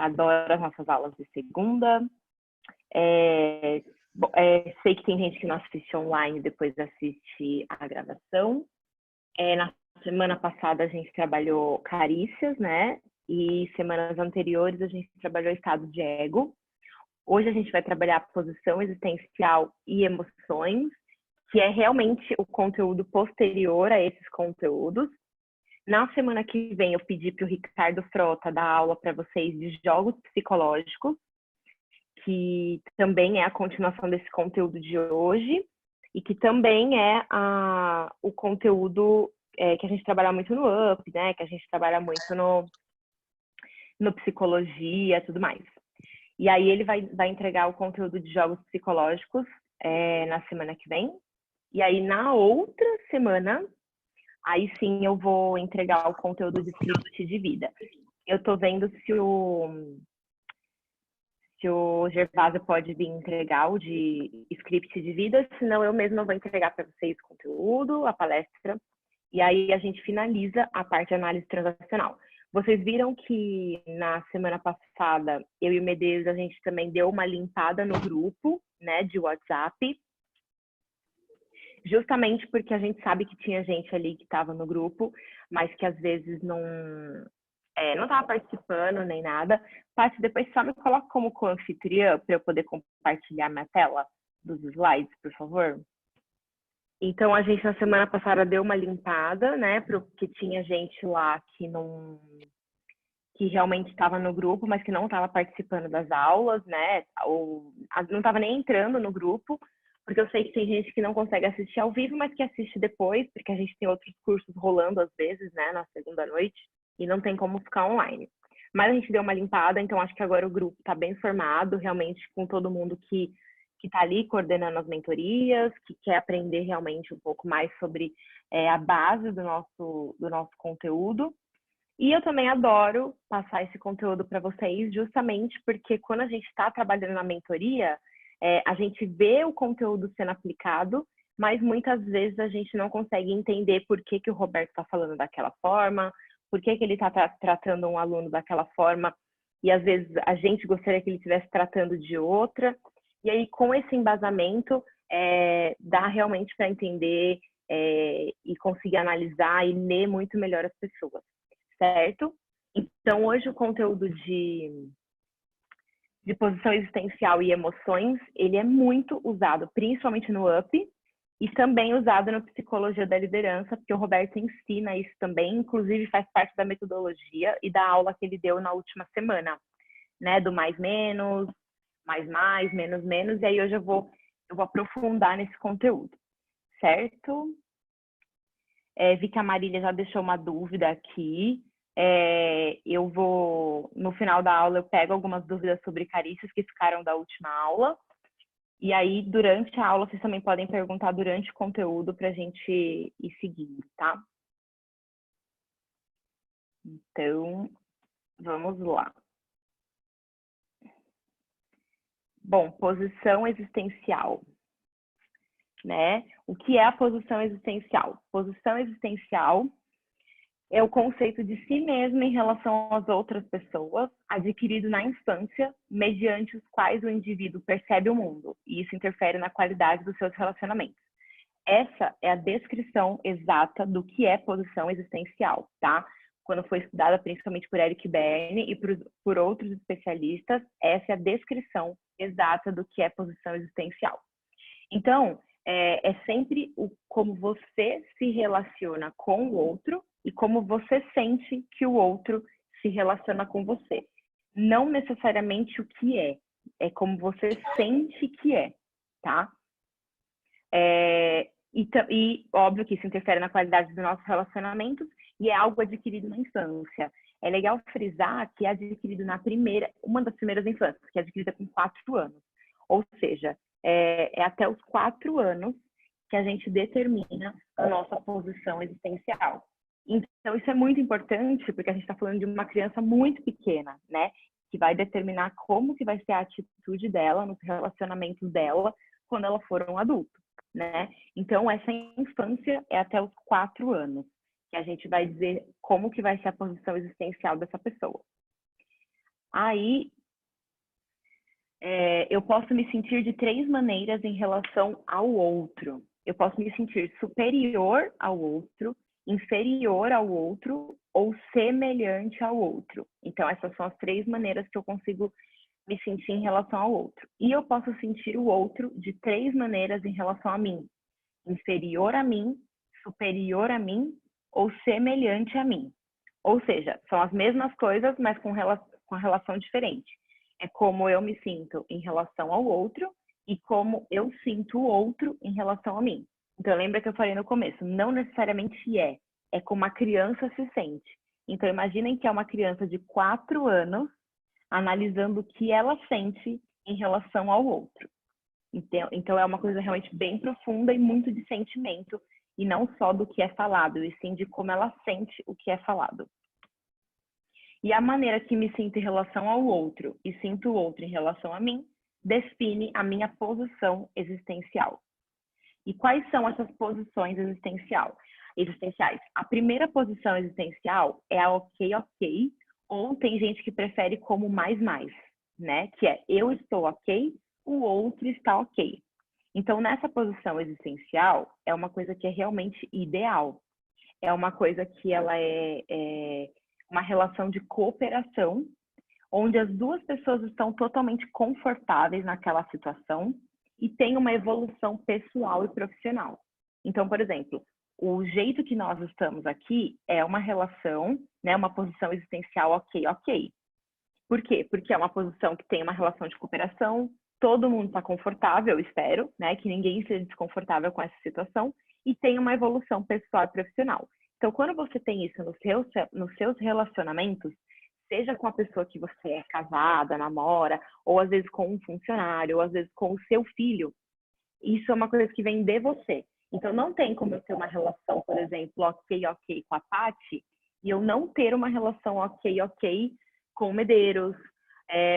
adoro as nossas aulas de segunda. Sei que tem gente que não assiste online, depois assiste a gravação. Na semana passada a gente trabalhou carícias, né? E semanas anteriores a gente trabalhou estado de ego. Hoje a gente vai trabalhar posição existencial e emoções, que é realmente o conteúdo posterior a esses conteúdos. Na semana que vem eu pedi para o Ricardo Frota dar aula para vocês de jogos psicológicos, que também é a continuação desse conteúdo de hoje e que também é o conteúdo que a gente trabalha muito no UP, né? Que a gente trabalha muito no psicologia e tudo mais. E aí ele vai entregar o conteúdo de jogos psicológicos na semana que vem. E aí na outra semana, aí sim eu vou entregar o conteúdo de script de vida. Eu tô vendo se o Gervásio pode vir entregar o de script de vida, senão eu mesma vou entregar para vocês o conteúdo, a palestra, e aí a gente finaliza a parte de análise transacional. Vocês viram que na semana passada, eu e o Medeiros, a gente também deu uma limpada no grupo, né, de WhatsApp, justamente porque a gente sabe que tinha gente ali que estava no grupo, mas que às vezes não estava participando nem nada. Paty, depois só me coloca como co-anfitriã para eu poder compartilhar minha tela dos slides, por favor. Então, a gente na semana passada deu uma limpada, né, porque tinha gente lá que realmente estava no grupo, mas que não estava participando das aulas, né, ou não estava nem entrando no grupo, porque eu sei que tem gente que não consegue assistir ao vivo, mas que assiste depois, porque a gente tem outros cursos rolando às vezes, né, na segunda noite, e não tem como ficar online. Mas a gente deu uma limpada, então acho que agora o grupo está bem formado, realmente com todo mundo que está ali coordenando as mentorias, que quer aprender realmente um pouco mais sobre a base do nosso conteúdo. E eu também adoro passar esse conteúdo para vocês, justamente porque quando a gente está trabalhando na mentoria, a gente vê o conteúdo sendo aplicado, mas muitas vezes a gente não consegue entender por que o Roberto está falando daquela forma, por que ele está tratando um aluno daquela forma, e às vezes a gente gostaria que ele estivesse tratando de outra. E aí, com esse embasamento, dá realmente para entender e conseguir analisar e ler muito melhor as pessoas, certo? Então, hoje o conteúdo de posição existencial e emoções, ele é muito usado, principalmente no UP, e também usado na psicologia da liderança, porque o Roberto ensina isso também, inclusive faz parte da metodologia e da aula que ele deu na última semana, né, do mais, menos, menos, e aí hoje eu vou aprofundar nesse conteúdo, certo? Vi que a Marília já deixou uma dúvida aqui. Eu vou, no final da aula, eu pego algumas dúvidas sobre carícias que ficaram da última aula. E aí, durante a aula, vocês também podem perguntar durante o conteúdo para a gente ir seguindo, tá? Então, vamos lá. Bom, posição existencial, né? O que é a posição existencial? Posição existencial é o conceito de si mesmo em relação às outras pessoas, adquirido na infância, mediante os quais o indivíduo percebe o mundo, e isso interfere na qualidade dos seus relacionamentos. Essa é a descrição exata do que é posição existencial, tá? Quando foi estudada principalmente por Eric Berne e por outros especialistas, essa é a descrição exata do que é posição existencial. Então, é sempre como você se relaciona com o outro e como você sente que o outro se relaciona com você. Não necessariamente o que é como você sente que é, tá? E óbvio que isso interfere na qualidade dos nossos relacionamentos e é algo adquirido na infância. É legal frisar que é adquirido uma das primeiras infâncias, que é adquirida com 4 anos. Ou seja, é até os 4 anos que a gente determina a nossa posição existencial. Então, isso é muito importante, porque a gente está falando de uma criança muito pequena, né? Que vai determinar como que vai ser a atitude dela, nos relacionamentos dela, quando ela for um adulto, né? Então, essa infância é até os 4 anos, que a gente vai dizer como que vai ser a posição existencial dessa pessoa. Aí, eu posso me sentir de 3 maneiras em relação ao outro. Eu posso me sentir superior ao outro, inferior ao outro ou semelhante ao outro. Então, essas são as 3 maneiras que eu consigo me sentir em relação ao outro. E eu posso sentir o outro de 3 maneiras em relação a mim: inferior a mim, superior a mim ou semelhante a mim. Ou seja, são as mesmas coisas, mas com relação diferente. É como eu me sinto em relação ao outro e como eu sinto o outro em relação a mim. Então, lembra que eu falei no começo, não necessariamente é como a criança se sente. Então, imaginem que é uma criança de 4 anos analisando o que ela sente em relação ao outro. Então, é uma coisa realmente bem profunda e muito de sentimento, e não só do que é falado, e sim de como ela sente o que é falado. E a maneira que me sinto em relação ao outro e sinto o outro em relação a mim define a minha posição existencial. E quais são essas posições existenciais? A primeira posição existencial é a ok, ou tem gente que prefere como mais, né? Que é eu estou ok, o outro está ok. Então, nessa posição existencial, é uma coisa que é realmente ideal. É uma coisa que ela é uma relação de cooperação, onde as duas pessoas estão totalmente confortáveis naquela situação e tem uma evolução pessoal e profissional. Então, por exemplo, o jeito que nós estamos aqui é uma relação, né, uma posição existencial ok. Por quê? Porque é uma posição que tem uma relação de cooperação, todo mundo está confortável, espero, né, que ninguém seja desconfortável com essa situação, e tem uma evolução pessoal e profissional. Então, quando você tem isso nos seus relacionamentos, seja com a pessoa que você é casada, namora, ou às vezes com um funcionário, ou às vezes com o seu filho, isso é uma coisa que vem de você. Então, não tem como eu ter uma relação, por exemplo, ok com a Paty, e eu não ter uma relação ok com o Medeiros,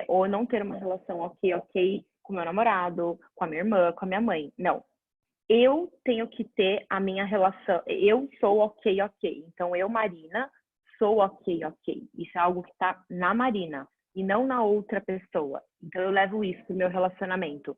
ou não ter uma relação ok com o meu namorado, com a minha irmã, com a minha mãe. Não. Eu tenho que ter a minha relação, eu sou ok. Então, eu, Marina, sou ok. Isso é algo que está na Marina e não na outra pessoa. Então, eu levo isso pro meu relacionamento,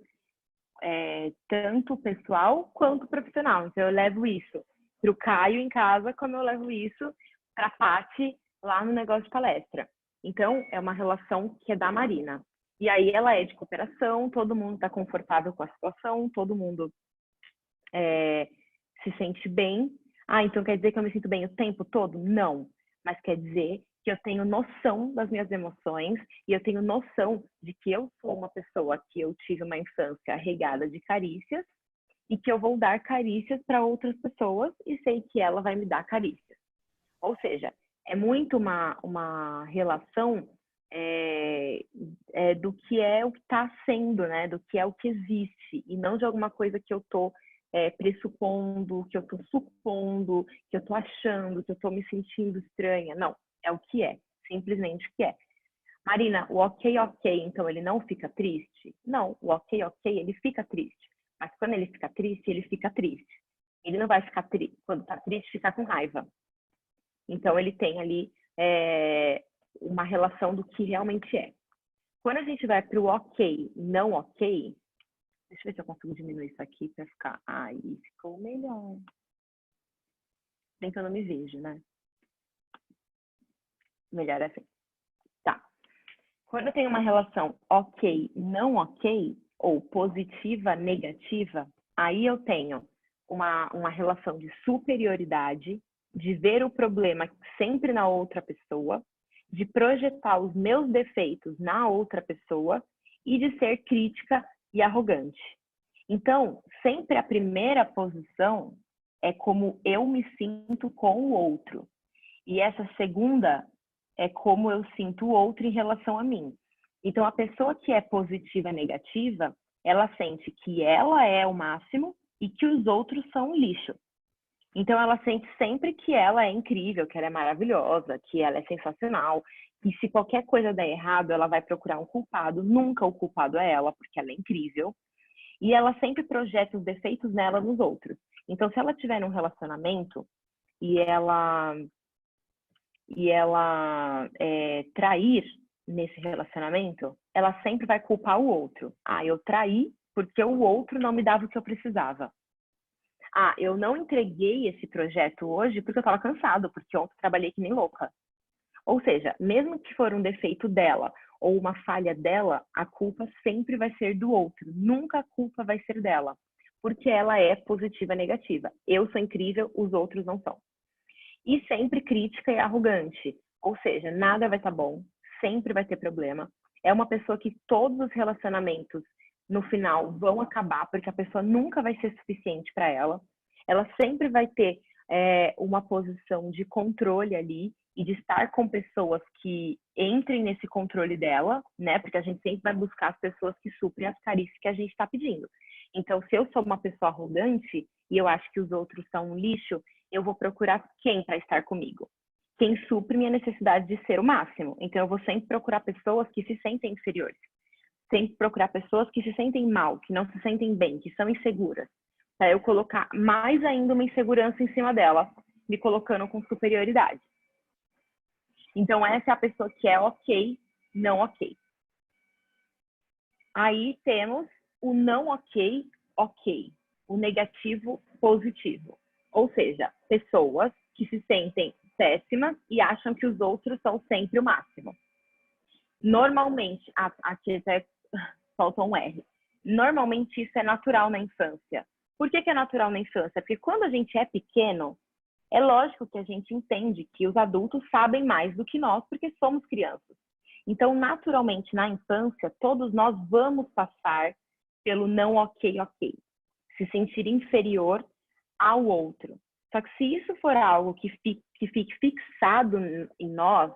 tanto pessoal quanto profissional. Então, eu levo isso pro Caio em casa, como eu levo isso pra Paty lá no negócio de palestra. Então, é uma relação que é da Marina. E aí, ela é de cooperação, todo mundo está confortável com a situação, todo mundo se sente bem. Então quer dizer que eu me sinto bem o tempo todo? Não. Mas quer dizer que eu tenho noção das minhas emoções e eu tenho noção de que eu sou uma pessoa que eu tive uma infância regada de carícias e que eu vou dar carícias para outras pessoas e sei que ela vai me dar carícias. Ou seja, é muito uma relação do que é o que está sendo, né? Do que é o que existe e não de alguma coisa que eu estou pressupondo, que eu estou supondo, que eu estou achando, que eu estou me sentindo estranha. Não, é o que é, simplesmente o que é. Marina, o ok, então ele não fica triste? Não, o ok, ele fica triste. Mas quando ele fica triste, ele fica triste. Ele não vai ficar triste, quando está triste, ficar com raiva. Então ele tem ali uma relação do que realmente é. Quando a gente vai para o ok, não ok, deixa eu ver se eu consigo diminuir isso aqui para ficar. Aí ficou melhor. Bem que eu não me vejo, né? Melhor assim. Tá. Quando eu tenho uma relação ok, não ok, ou positiva, negativa, aí eu tenho uma relação de superioridade, de ver o problema sempre na outra pessoa, de projetar os meus defeitos na outra pessoa e de ser crítica e arrogante. Então, sempre a primeira posição é como eu me sinto com o outro. E essa segunda é como eu sinto o outro em relação a mim. Então, a pessoa que é positiva e negativa, ela sente que ela é o máximo e que os outros são um lixo. Então, ela sente sempre que ela é incrível, que ela é maravilhosa, que ela é sensacional. E se qualquer coisa der errado, ela vai procurar um culpado. Nunca o culpado é ela, porque ela é incrível. E ela sempre projeta os defeitos nela nos outros. Então, se ela tiver num relacionamento e ela trair, nesse relacionamento, ela sempre vai culpar o outro. Ah, eu traí porque o outro não me dava o que eu precisava. Ah, eu não entreguei esse projeto hoje porque eu estava cansado, porque ontem eu trabalhei que nem louca. Ou seja, mesmo que for um defeito dela ou uma falha dela, a culpa sempre vai ser do outro. Nunca a culpa vai ser dela, porque ela é positiva e negativa. Eu sou incrível, os outros não são. E sempre crítica e arrogante. Ou seja, nada vai estar bom, sempre vai ter problema. É uma pessoa que todos os relacionamentos, no final, vão acabar, porque a pessoa nunca vai ser suficiente para ela. Ela sempre vai ter uma posição de controle ali e de estar com pessoas que entrem nesse controle dela, né? Porque a gente sempre vai buscar as pessoas que suprem as carícias que a gente está pedindo. Então, se eu sou uma pessoa arrogante e eu acho que os outros são um lixo, eu vou procurar quem para estar comigo? Quem supre minha necessidade de ser o máximo. Então, eu vou sempre procurar pessoas que se sentem inferiores. Sempre procurar pessoas que se sentem mal, que não se sentem bem, que são inseguras. Para eu colocar mais ainda uma insegurança em cima dela, me colocando com superioridade. Então, essa é a pessoa que é ok, não ok. Aí temos o não ok, ok. O negativo, positivo. Ou seja, pessoas que se sentem péssimas e acham que os outros são sempre o máximo. Normalmente, aqui até falta um R. Normalmente isso é natural na infância. Por que é natural na infância? Porque quando a gente é pequeno, é lógico que a gente entende que os adultos sabem mais do que nós, porque somos crianças. Então, naturalmente, na infância, todos nós vamos passar pelo não ok, ok. Se sentir inferior ao outro. Só que se isso for algo que fique fixado em nós,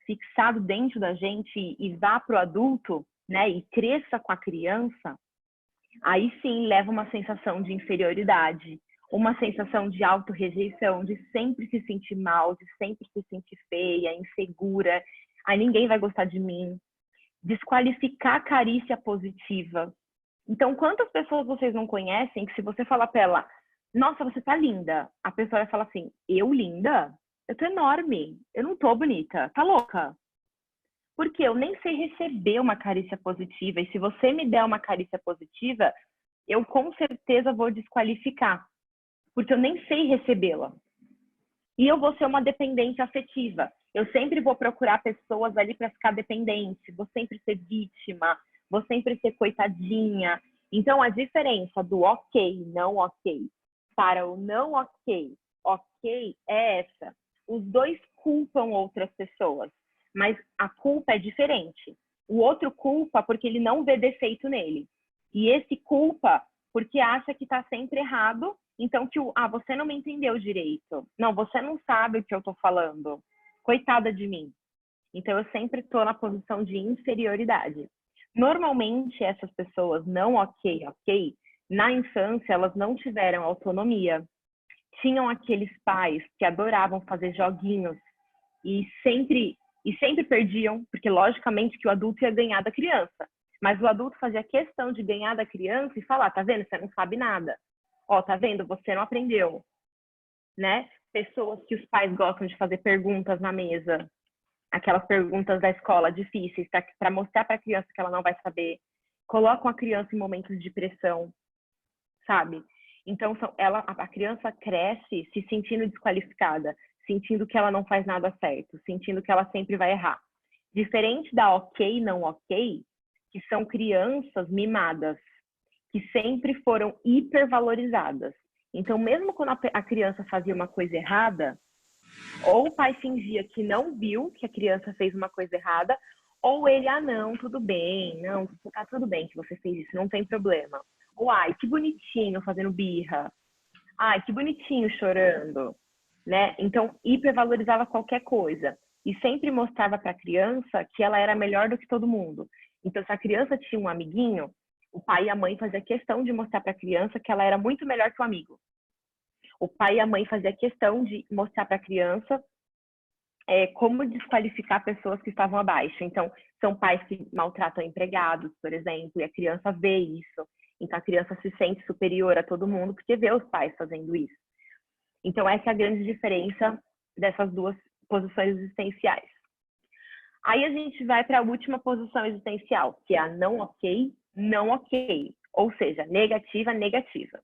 fixado dentro da gente e vá para o adulto, né, e cresça com a criança, aí sim leva uma sensação de inferioridade, uma sensação de auto-rejeição, de sempre se sentir mal, de sempre se sentir feia, insegura, aí ninguém vai gostar de mim. Desqualificar a carícia positiva. Então, quantas pessoas vocês não conhecem que se você falar para ela, nossa, você tá linda, a pessoa vai falar assim, eu linda? Eu tô enorme, eu não tô bonita, tá louca? Porque eu nem sei receber uma carícia positiva, e se você me der uma carícia positiva, eu com certeza vou desqualificar, porque eu nem sei recebê-la. E eu vou ser uma dependente afetiva. Eu sempre vou procurar pessoas ali para ficar dependente, vou sempre ser vítima, vou sempre ser coitadinha. Então, a diferença do ok, não ok, para o não ok, ok é essa. Os dois culpam outras pessoas, mas a culpa é diferente. O outro culpa porque ele não vê defeito nele. E esse culpa porque acha que está sempre errado, então você não me entendeu direito. Não, você não sabe o que eu estou falando. Coitada de mim. Então eu sempre estou na posição de inferioridade. Normalmente essas pessoas não ok, na infância elas não tiveram autonomia. Tinham aqueles pais que adoravam fazer joguinhos e sempre perdiam, porque logicamente que o adulto ia ganhar da criança. Mas o adulto fazia questão de ganhar da criança e falar, tá vendo? Você não sabe nada. Ó, tá vendo? Você não aprendeu. Né? Pessoas que os pais gostam de fazer perguntas na mesa. Aquelas perguntas da escola difíceis, para mostrar para a criança que ela não vai saber. Colocam a criança em momentos de pressão, sabe? Então, a criança cresce se sentindo desqualificada, sentindo que ela não faz nada certo, sentindo que ela sempre vai errar. Diferente da ok, não ok, que são crianças mimadas, que sempre foram hipervalorizadas. Então, mesmo quando a criança fazia uma coisa errada, ou o pai fingia que não viu que a criança fez uma coisa errada, ou ele, não, tudo bem, não, tá tudo bem que você fez isso, não tem problema. Ou, ai, que bonitinho fazendo birra. Ai, que bonitinho chorando, né? Então, hipervalorizava qualquer coisa. E sempre mostrava para a criança que ela era melhor do que todo mundo. Então, se a criança tinha um amiguinho, o pai e a mãe faziam questão de mostrar para a criança que ela era muito melhor que o amigo. O pai e a mãe faziam questão de mostrar para a criança como desqualificar pessoas que estavam abaixo. Então, são pais que maltratam empregados, por exemplo, e a criança vê isso. Então, a criança se sente superior a todo mundo porque vê os pais fazendo isso. Então, essa é a grande diferença dessas duas posições existenciais. Aí a gente vai para a última posição existencial, que é a não ok, não ok. Ou seja, negativa, negativa.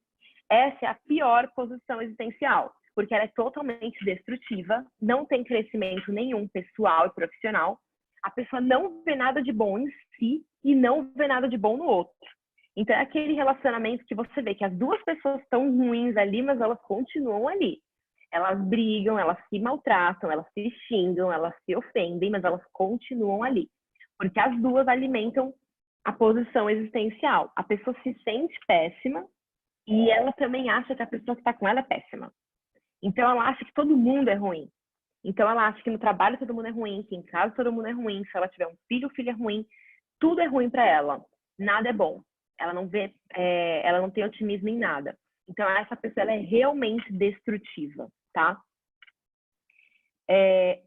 Essa é a pior posição existencial, porque ela é totalmente destrutiva, não tem crescimento nenhum pessoal e profissional. A pessoa não vê nada de bom em si e não vê nada de bom no outro. Então, é aquele relacionamento que você vê que as duas pessoas estão ruins ali, mas elas continuam ali. Elas brigam, elas se maltratam, elas se xingam, elas se ofendem, mas elas continuam ali. Porque as duas alimentam a posição existencial. A pessoa se sente péssima e ela também acha que a pessoa que está com ela é péssima. Então, ela acha que todo mundo é ruim. Então, ela acha que no trabalho todo mundo é ruim, que em casa todo mundo é ruim, se ela tiver um filho, o filho é ruim. Tudo é ruim para ela. Nada é bom. Ela não vê, ela não tem otimismo em nada. Então, essa pessoa ela é realmente destrutiva, tá?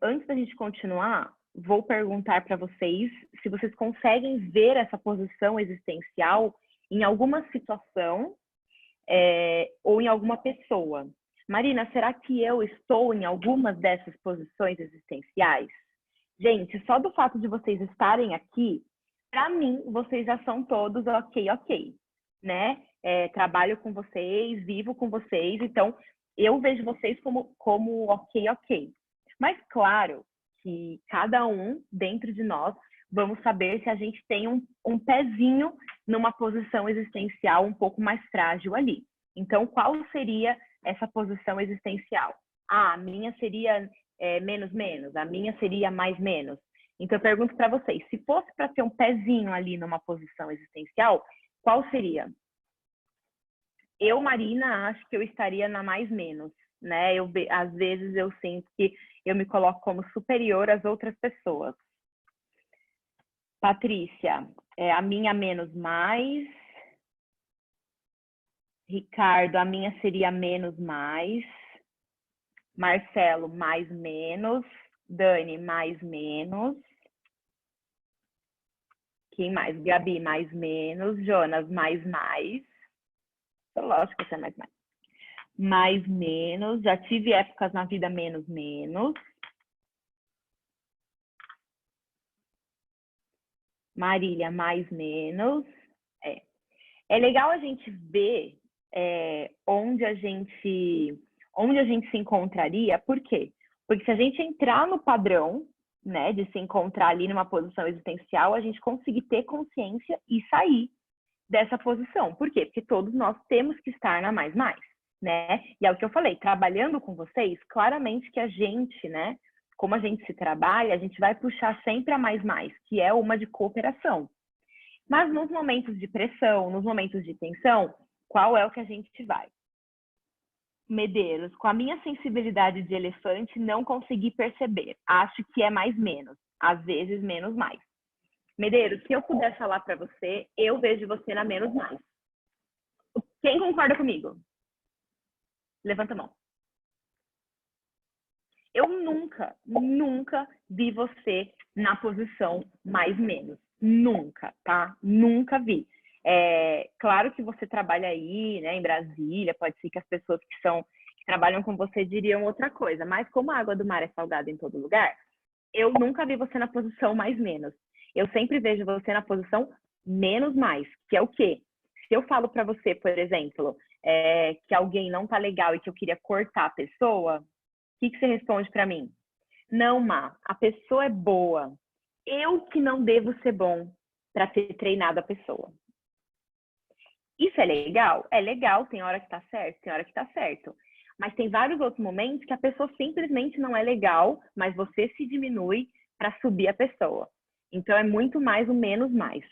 Antes da gente continuar, vou perguntar para vocês se vocês conseguem ver essa posição existencial em alguma situação ou em alguma pessoa. Marina, será que eu estou em algumas dessas posições existenciais? Gente, só do fato de vocês estarem aqui, para mim, vocês já são todos ok, né? Trabalho com vocês, vivo com vocês, então eu vejo vocês como ok. Mas claro que cada um dentro de nós vamos saber se a gente tem um pezinho numa posição existencial um pouco mais frágil ali. Então, qual seria essa posição existencial? A minha seria menos, a minha seria mais. Então, eu pergunto para vocês, se fosse para ter um pezinho ali numa posição existencial, qual seria? Eu, Marina, acho que eu estaria na mais-menos, né? Às vezes eu sinto que eu me coloco como superior às outras pessoas. Patrícia, a minha menos mais. Ricardo, a minha seria menos mais. Marcelo, mais menos. Dani, mais menos. Quem mais? Gabi, mais menos. Jonas, mais. Lógico que você é mais. Mais menos. Já tive épocas na vida menos. Marília, mais menos. É legal a gente ver onde a gente se encontraria. Por quê? Porque se a gente entrar no padrão, né, de se encontrar ali numa posição existencial, a gente conseguir ter consciência e sair dessa posição. Por quê? Porque todos nós temos que estar na mais, né? E é o que eu falei, trabalhando com vocês, claramente que a gente, né, como a gente se trabalha, a gente vai puxar sempre a mais, que é uma de cooperação. Mas nos momentos de pressão, nos momentos de tensão, qual é o que a gente vai? Medeiros, com a minha sensibilidade de elefante, não consegui perceber. Acho que é mais menos, às vezes menos mais. Medeiros, se eu puder falar para você, eu vejo você na menos mais. Quem concorda comigo? Levanta a mão. Eu nunca vi você na posição mais menos. Nunca, tá? Nunca vi. Claro que você trabalha aí, né, em Brasília, pode ser que as pessoas que trabalham com você diriam outra coisa, mas como a água do mar é salgada em todo lugar, eu nunca vi você na posição mais menos. Eu sempre vejo você na posição menos mais, que é o quê? Se eu falo para você, por exemplo, que alguém não tá legal e que eu queria cortar a pessoa, o que você responde para mim? Não, Má, a pessoa é boa. Eu que não devo ser bom para ter treinado a pessoa. Isso é legal? É legal, tem hora que tá certo, tem hora que tá certo. Mas tem vários outros momentos que a pessoa simplesmente não é legal, mas você se diminui para subir a pessoa. Então é muito mais o menos mais.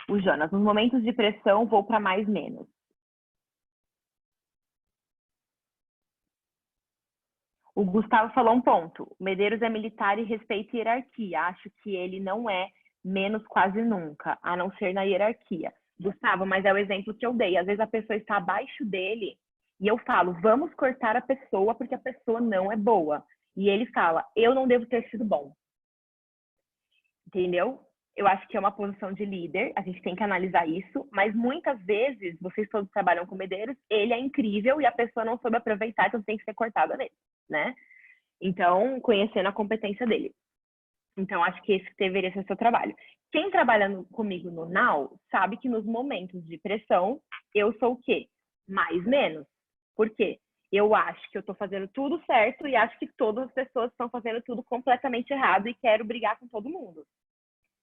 O Jonas, nos momentos de pressão, vou para mais menos. O Gustavo falou um ponto. O Medeiros é militar e respeita a hierarquia. Acho que ele não é menos quase nunca, a não ser na hierarquia. Gustavo, mas é o exemplo que eu dei. Às vezes a pessoa está abaixo dele e eu falo, vamos cortar a pessoa porque a pessoa não é boa. E ele fala, eu não devo ter sido bom. Entendeu? Eu acho que é uma posição de líder, a gente tem que analisar isso, mas muitas vezes, vocês todos trabalham com Medeiros, ele é incrível e a pessoa não soube aproveitar, então tem que ser cortada nele, né? Então, conhecendo a competência dele. Então, acho que esse deveria ser o seu trabalho. Quem trabalha comigo no Now sabe que nos momentos de pressão, eu sou o quê? Mais menos. Por quê? Eu acho que eu estou fazendo tudo certo e acho que todas as pessoas estão fazendo tudo completamente errado e quero brigar com todo mundo,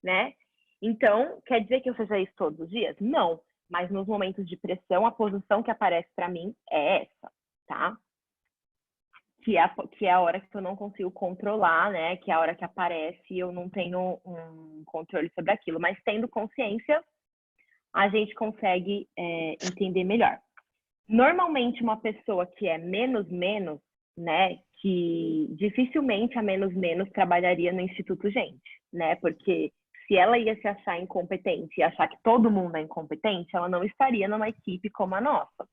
né? Então, quer dizer que eu seja isso todos os dias? Não. Mas nos momentos de pressão, a posição que aparece para mim é essa, tá? Que é a hora que eu não consigo controlar, né? Que é a hora que aparece e eu não tenho um controle sobre aquilo. Mas tendo consciência, a gente consegue entender melhor. Normalmente, uma pessoa que é menos, né? Que dificilmente a menos trabalharia no Instituto Gente, né? Porque se ela ia se achar incompetente e achar que todo mundo é incompetente, ela não estaria numa equipe como a nossa.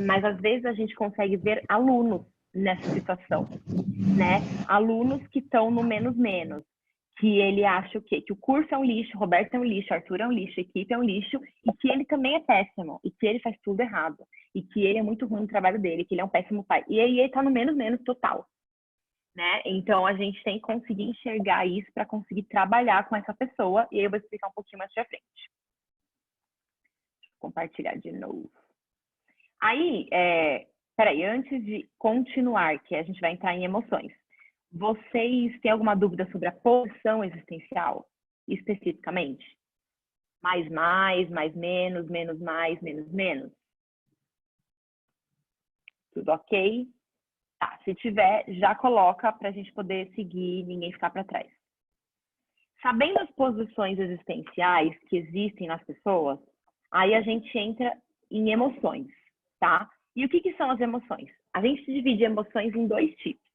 Mas às vezes a gente consegue ver alunos nessa situação, né? Alunos que estão no menos, que ele acha o quê? Que o curso é um lixo, Roberto é um lixo, Arthur é um lixo, a equipe é um lixo, e que ele também é péssimo, e que ele faz tudo errado, e que ele é muito ruim no trabalho dele, que ele é um péssimo pai. E aí ele tá no menos total, né? Então a gente tem que conseguir enxergar isso para conseguir trabalhar com essa pessoa, e aí eu vou explicar um pouquinho mais pra frente. Deixa eu compartilhar de novo. Aí, peraí, antes de continuar, que a gente vai entrar em emoções, vocês têm alguma dúvida sobre a posição existencial, especificamente? Mais, menos, mais, menos? Tudo ok? Tá, se tiver, já coloca para a gente poder seguir e ninguém ficar para trás. Sabendo as posições existenciais que existem nas pessoas, aí a gente entra em emoções, tá? E o que são as emoções? A gente divide emoções em dois tipos.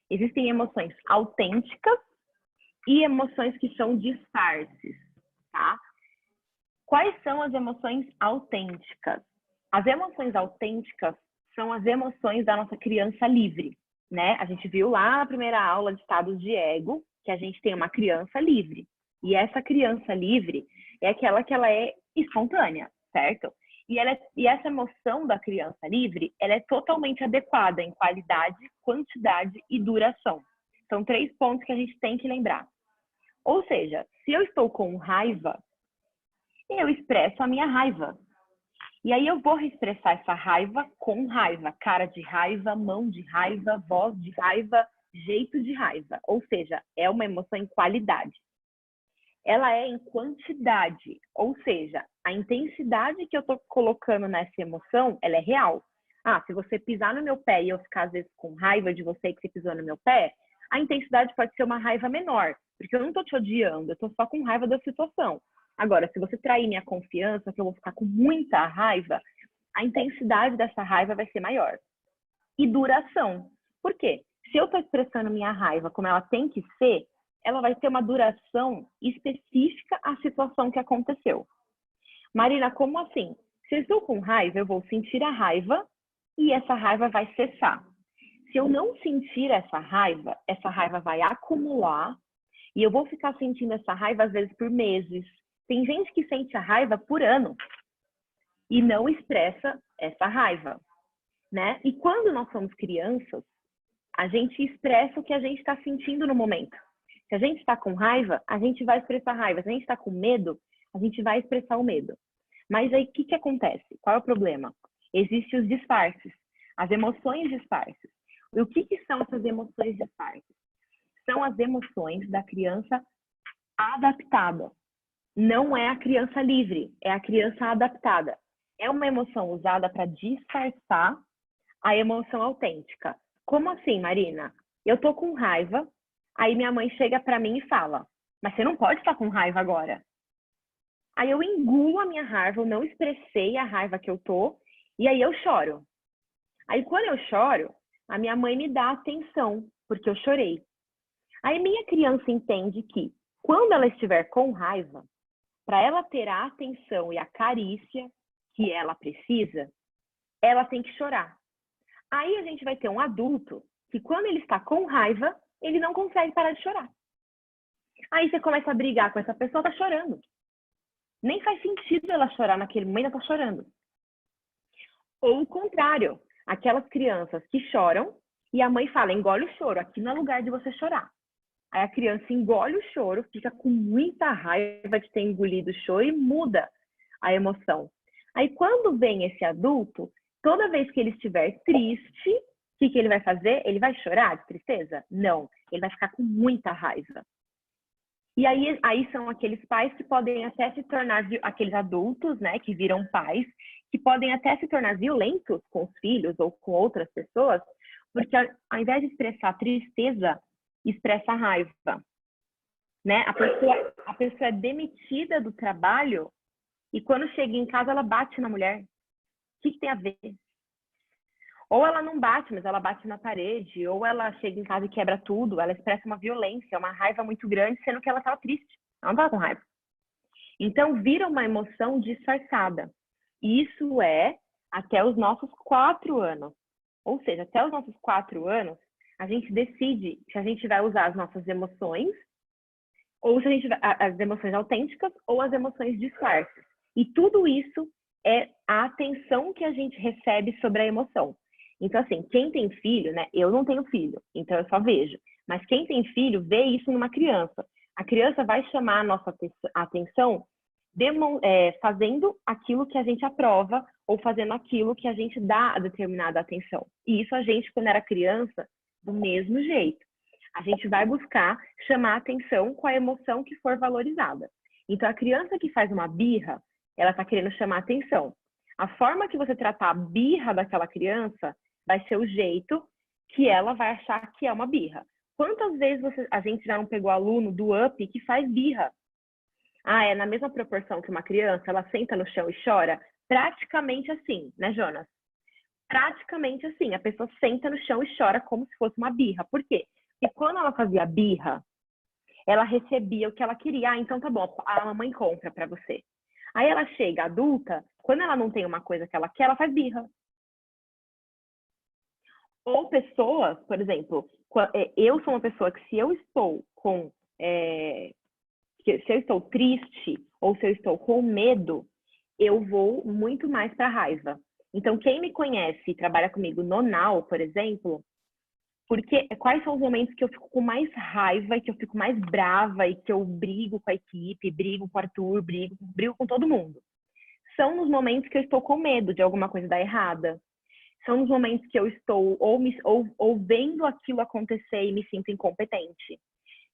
Existem emoções autênticas e emoções que são disfarces, tá? Quais são as emoções autênticas? As emoções autênticas são as emoções da nossa criança livre, né? A gente viu lá na primeira aula de estados de ego que a gente tem uma criança livre. E essa criança livre é aquela que ela é espontânea, certo? E essa emoção da criança livre, ela é totalmente adequada em qualidade, quantidade e duração. São 3 pontos que a gente tem que lembrar. Ou seja, se eu estou com raiva, eu expresso a minha raiva. E aí eu vou expressar essa raiva com raiva, cara de raiva, mão de raiva, voz de raiva, jeito de raiva. Ou seja, é uma emoção em qualidade. Ela é em quantidade, ou seja, a intensidade que eu tô colocando nessa emoção, ela é real. Ah, se você pisar no meu pé e eu ficar às vezes com raiva de você que você pisou no meu pé, a intensidade pode ser uma raiva menor, porque eu não tô te odiando, eu tô só com raiva da situação. Agora, se você trair minha confiança, que eu vou ficar com muita raiva, a intensidade dessa raiva vai ser maior. E duração. Por quê? Se eu tô expressando minha raiva como ela tem que ser, ela vai ter uma duração específica à situação que aconteceu. Marina, como assim? Se eu estou com raiva, eu vou sentir a raiva e essa raiva vai cessar. Se eu não sentir essa raiva vai acumular e eu vou ficar sentindo essa raiva às vezes por meses. Tem gente que sente a raiva por ano e não expressa essa raiva, né? E quando nós somos crianças, a gente expressa o que a gente está sentindo no momento. Se a gente está com raiva, a gente vai expressar raiva. Se a gente está com medo, a gente vai expressar o medo. Mas aí, o que acontece? Qual é o problema? Existem os disfarces, as emoções disfarces. E o que são essas emoções disfarces? São as emoções da criança adaptada. Não é a criança livre, é a criança adaptada. É uma emoção usada para disfarçar a emoção autêntica. Como assim, Marina? Eu tô com raiva, aí minha mãe chega para mim e fala: mas você não pode estar com raiva agora. Aí eu engulo a minha raiva, eu não expressei a raiva que eu tô, e aí eu choro. Aí quando eu choro, a minha mãe me dá atenção, porque eu chorei. Aí minha criança entende que quando ela estiver com raiva, para ela ter a atenção e a carícia que ela precisa, ela tem que chorar. Aí a gente vai ter um adulto que quando ele está com raiva, ele não consegue parar de chorar. Aí você começa a brigar com essa pessoa, tá chorando. Nem faz sentido ela chorar naquele momento, ela tá chorando. Ou o contrário, aquelas crianças que choram e a mãe fala: engole o choro, aqui não é lugar de você chorar. Aí a criança engole o choro, fica com muita raiva de ter engolido o choro e muda a emoção. Aí quando vem esse adulto, toda vez que ele estiver triste, o que ele vai fazer? Ele vai chorar de tristeza? Não, ele vai ficar com muita raiva. E aí são aqueles pais que podem até se tornar, aqueles adultos, né, que viram pais, que podem até se tornar violentos com os filhos ou com outras pessoas, porque ao invés de expressar tristeza, expressa raiva, né? A pessoa é demitida do trabalho e quando chega em casa ela bate na mulher. O que tem a ver? Ou ela não bate, mas ela bate na parede, ou ela chega em casa e quebra tudo, ela expressa uma violência, uma raiva muito grande, sendo que ela estava triste, ela não estava com raiva. Então, vira uma emoção disfarçada. E isso é até os nossos 4 anos. Ou seja, até os nossos 4 anos, a gente decide se a gente vai usar as nossas emoções, ou se a gente vai, as emoções autênticas, ou as emoções disfarces. E tudo isso é a atenção que a gente recebe sobre a emoção. Então, assim, quem tem filho, né? Eu não tenho filho, então eu só vejo. Mas quem tem filho vê isso numa criança. A criança vai chamar a nossa atenção fazendo aquilo que a gente aprova ou fazendo aquilo que a gente dá a determinada atenção. E isso a gente, quando era criança, do mesmo jeito. A gente vai buscar chamar a atenção com a emoção que for valorizada. Então, a criança que faz uma birra, ela está querendo chamar a atenção. A forma que você tratar a birra daquela criança vai ser o jeito que ela vai achar que é uma birra. Quantas vezes a gente já não pegou aluno do UP que faz birra? Ah, é na mesma proporção que uma criança, ela senta no chão e chora? Praticamente assim, né, Jonas? Praticamente assim. A pessoa senta no chão e chora como se fosse uma birra. Por quê? Porque quando ela fazia birra, ela recebia o que ela queria. Ah, então tá bom, a mamãe compra para você. Aí ela chega adulta, quando ela não tem uma coisa que ela quer, ela faz birra. Ou pessoas, por exemplo, eu sou uma pessoa que se eu estou se eu estou triste ou se eu estou com medo, eu vou muito mais para a raiva. Então, quem me conhece e trabalha comigo no Now, por exemplo, porque quais são os momentos que eu fico com mais raiva e que eu fico mais brava e que eu brigo com a equipe, brigo com o Arthur, brigo com todo mundo? São nos momentos que eu estou com medo de alguma coisa dar errada. São nos momentos que eu estou ou vendo aquilo acontecer e me sinto incompetente.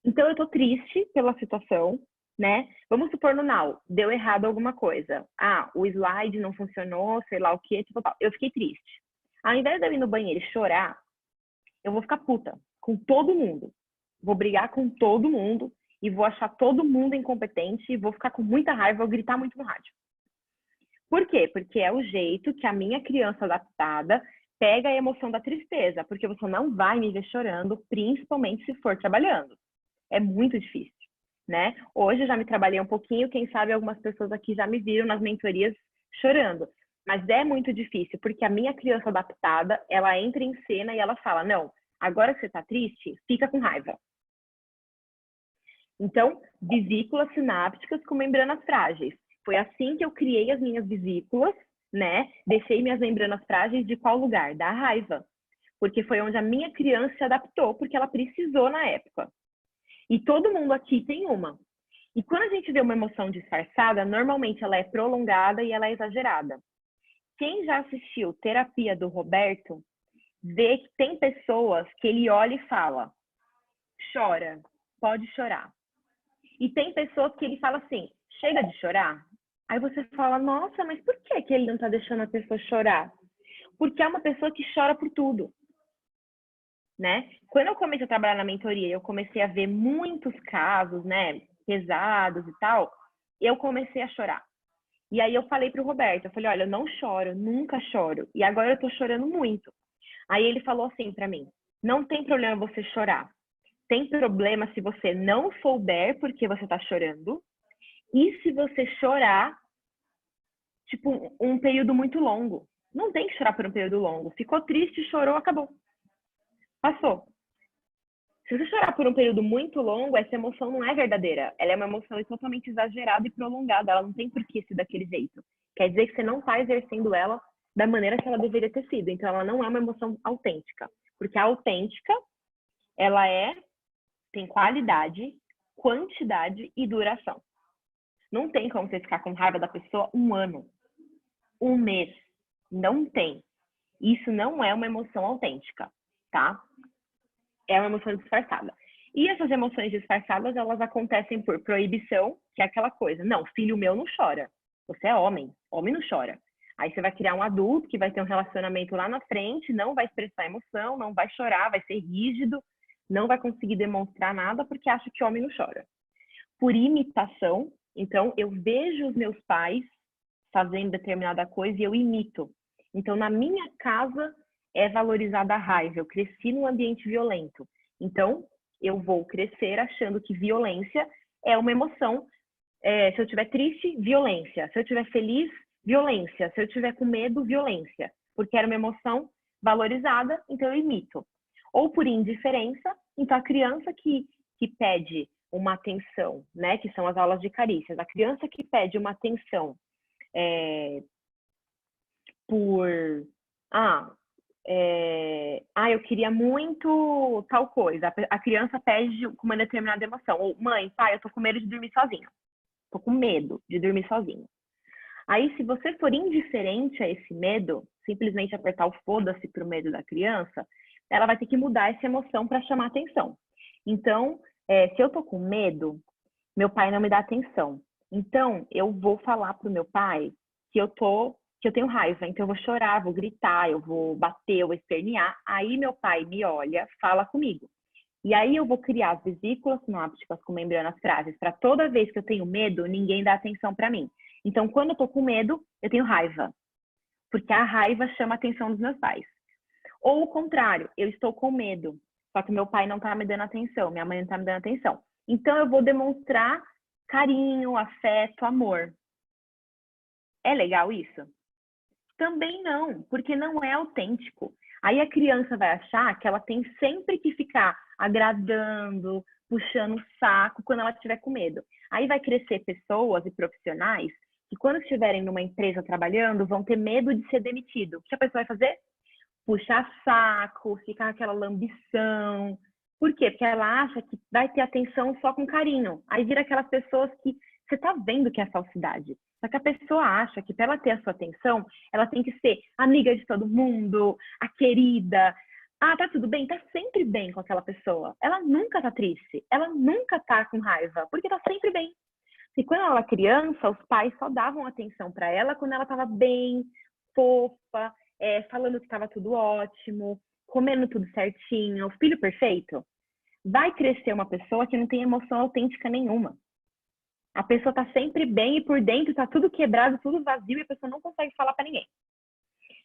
Então, eu estou triste pela situação, né? Vamos supor no Now, deu errado alguma coisa. Ah, o slide não funcionou, sei lá o que, tipo, eu fiquei triste. Ao invés de eu ir no banheiro e chorar, eu vou ficar puta com todo mundo. Vou brigar com todo mundo e vou achar todo mundo incompetente e vou ficar com muita raiva, vou gritar muito no rádio. Por quê? Porque é o jeito que a minha criança adaptada pega a emoção da tristeza, porque você não vai me ver chorando, principalmente se for trabalhando. É muito difícil, né? Hoje eu já me trabalhei um pouquinho, quem sabe algumas pessoas aqui já me viram nas mentorias chorando. Mas é muito difícil, porque a minha criança adaptada, ela entra em cena e ela fala, não, agora que você tá triste, fica com raiva. Então, vesículas sinápticas com membranas frágeis. Foi assim que eu criei as minhas vesículas, né? Deixei minhas membranas frágeis de qual lugar? Da raiva. Porque foi onde a minha criança se adaptou, porque ela precisou na época. E todo mundo aqui tem uma. E quando a gente vê uma emoção disfarçada, normalmente ela é prolongada e ela é exagerada. Quem já assistiu Terapia do Roberto, vê que tem pessoas que ele olha e fala, chora, pode chorar. E tem pessoas que ele fala assim, chega de chorar. Aí você fala, nossa, mas por que ele não está deixando a pessoa chorar? Porque é uma pessoa que chora por tudo. Né? Quando eu comecei a trabalhar na mentoria, eu comecei a ver muitos casos, né, pesados e tal, eu comecei a chorar. E aí eu falei pro Roberto, eu falei, olha, eu não choro, nunca choro, e agora eu tô chorando muito. Aí ele falou assim para mim, não tem problema você chorar, tem problema se você não souber porque você tá chorando, e se você chorar, tipo, um período muito longo. Não tem que chorar por um período longo. Ficou triste, chorou, acabou. Passou. Se você chorar por um período muito longo, essa emoção não é verdadeira. Ela é uma emoção totalmente exagerada e prolongada. Ela não tem por que ser daquele jeito. Quer dizer que você não está exercendo ela da maneira que ela deveria ter sido. Então, ela não é uma emoção autêntica. Porque a autêntica, ela é tem qualidade, quantidade e duração. Não tem como você ficar com raiva da pessoa 1 ano, 1 mês. Não tem. Isso não é uma emoção autêntica, tá? É uma emoção disfarçada. E essas emoções disfarçadas, elas acontecem por proibição, que é aquela coisa. Não, filho meu não chora. Você é homem. Homem não chora. Aí você vai criar um adulto que vai ter um relacionamento lá na frente, não vai expressar emoção, não vai chorar, vai ser rígido, não vai conseguir demonstrar nada porque acha que homem não chora. Por imitação, então eu vejo os meus pais fazendo determinada coisa e eu imito. Então, na minha casa é valorizada a raiva. Eu cresci num ambiente violento. Então, eu vou crescer achando que violência é uma emoção. Se eu estiver triste, violência. Se eu estiver feliz, violência. Se eu estiver com medo, violência. Porque era uma emoção valorizada, então eu imito. Ou por indiferença, então a criança que pede uma atenção, né, que são as aulas de carícias, a criança que pede uma atenção eu queria muito tal coisa. A criança pede com uma determinada emoção. Ou, mãe, pai, eu tô com medo de dormir sozinha. Tô com medo de dormir sozinha. Aí, se você for indiferente a esse medo, simplesmente apertar o foda-se pro medo da criança, ela vai ter que mudar essa emoção para chamar atenção. Então, se eu tô com medo, meu pai não me dá atenção. Então, eu vou falar pro meu pai que eu tenho raiva, então eu vou chorar, vou gritar, eu vou bater, eu vou espernear. Aí meu pai me olha, fala comigo. E aí eu vou criar as vesículas sinápticas com membranas frágeis para toda vez que eu tenho medo, ninguém dá atenção para mim. Então, quando eu tô com medo, eu tenho raiva, porque a raiva chama a atenção dos meus pais. Ou o contrário, eu estou com medo, só que meu pai não tá me dando atenção, minha mãe não tá me dando atenção. Então, eu vou demonstrar carinho, afeto, amor. É legal isso? Também não, porque não é autêntico. Aí a criança vai achar que ela tem sempre que ficar agradando, puxando o saco quando ela estiver com medo. Aí vai crescer pessoas e profissionais que quando estiverem numa empresa trabalhando vão ter medo de ser demitido. O que a pessoa vai fazer? Puxar saco, ficar com aquela lambição. Por quê? Porque ela acha que vai ter atenção só com carinho. Aí vira aquelas pessoas que você tá vendo que é falsidade. Só que a pessoa acha que para ela ter a sua atenção, ela tem que ser amiga de todo mundo, a querida. Ah, tá tudo bem? Tá sempre bem com aquela pessoa. Ela nunca tá triste, ela nunca tá com raiva, porque tá sempre bem. E quando ela era criança, os pais só davam atenção para ela quando ela tava bem, fofa, falando que tava tudo ótimo, comendo tudo certinho, o filho perfeito. Vai crescer uma pessoa que não tem emoção autêntica nenhuma. A pessoa tá sempre bem e por dentro tá tudo quebrado, tudo vazio e a pessoa não consegue falar para ninguém.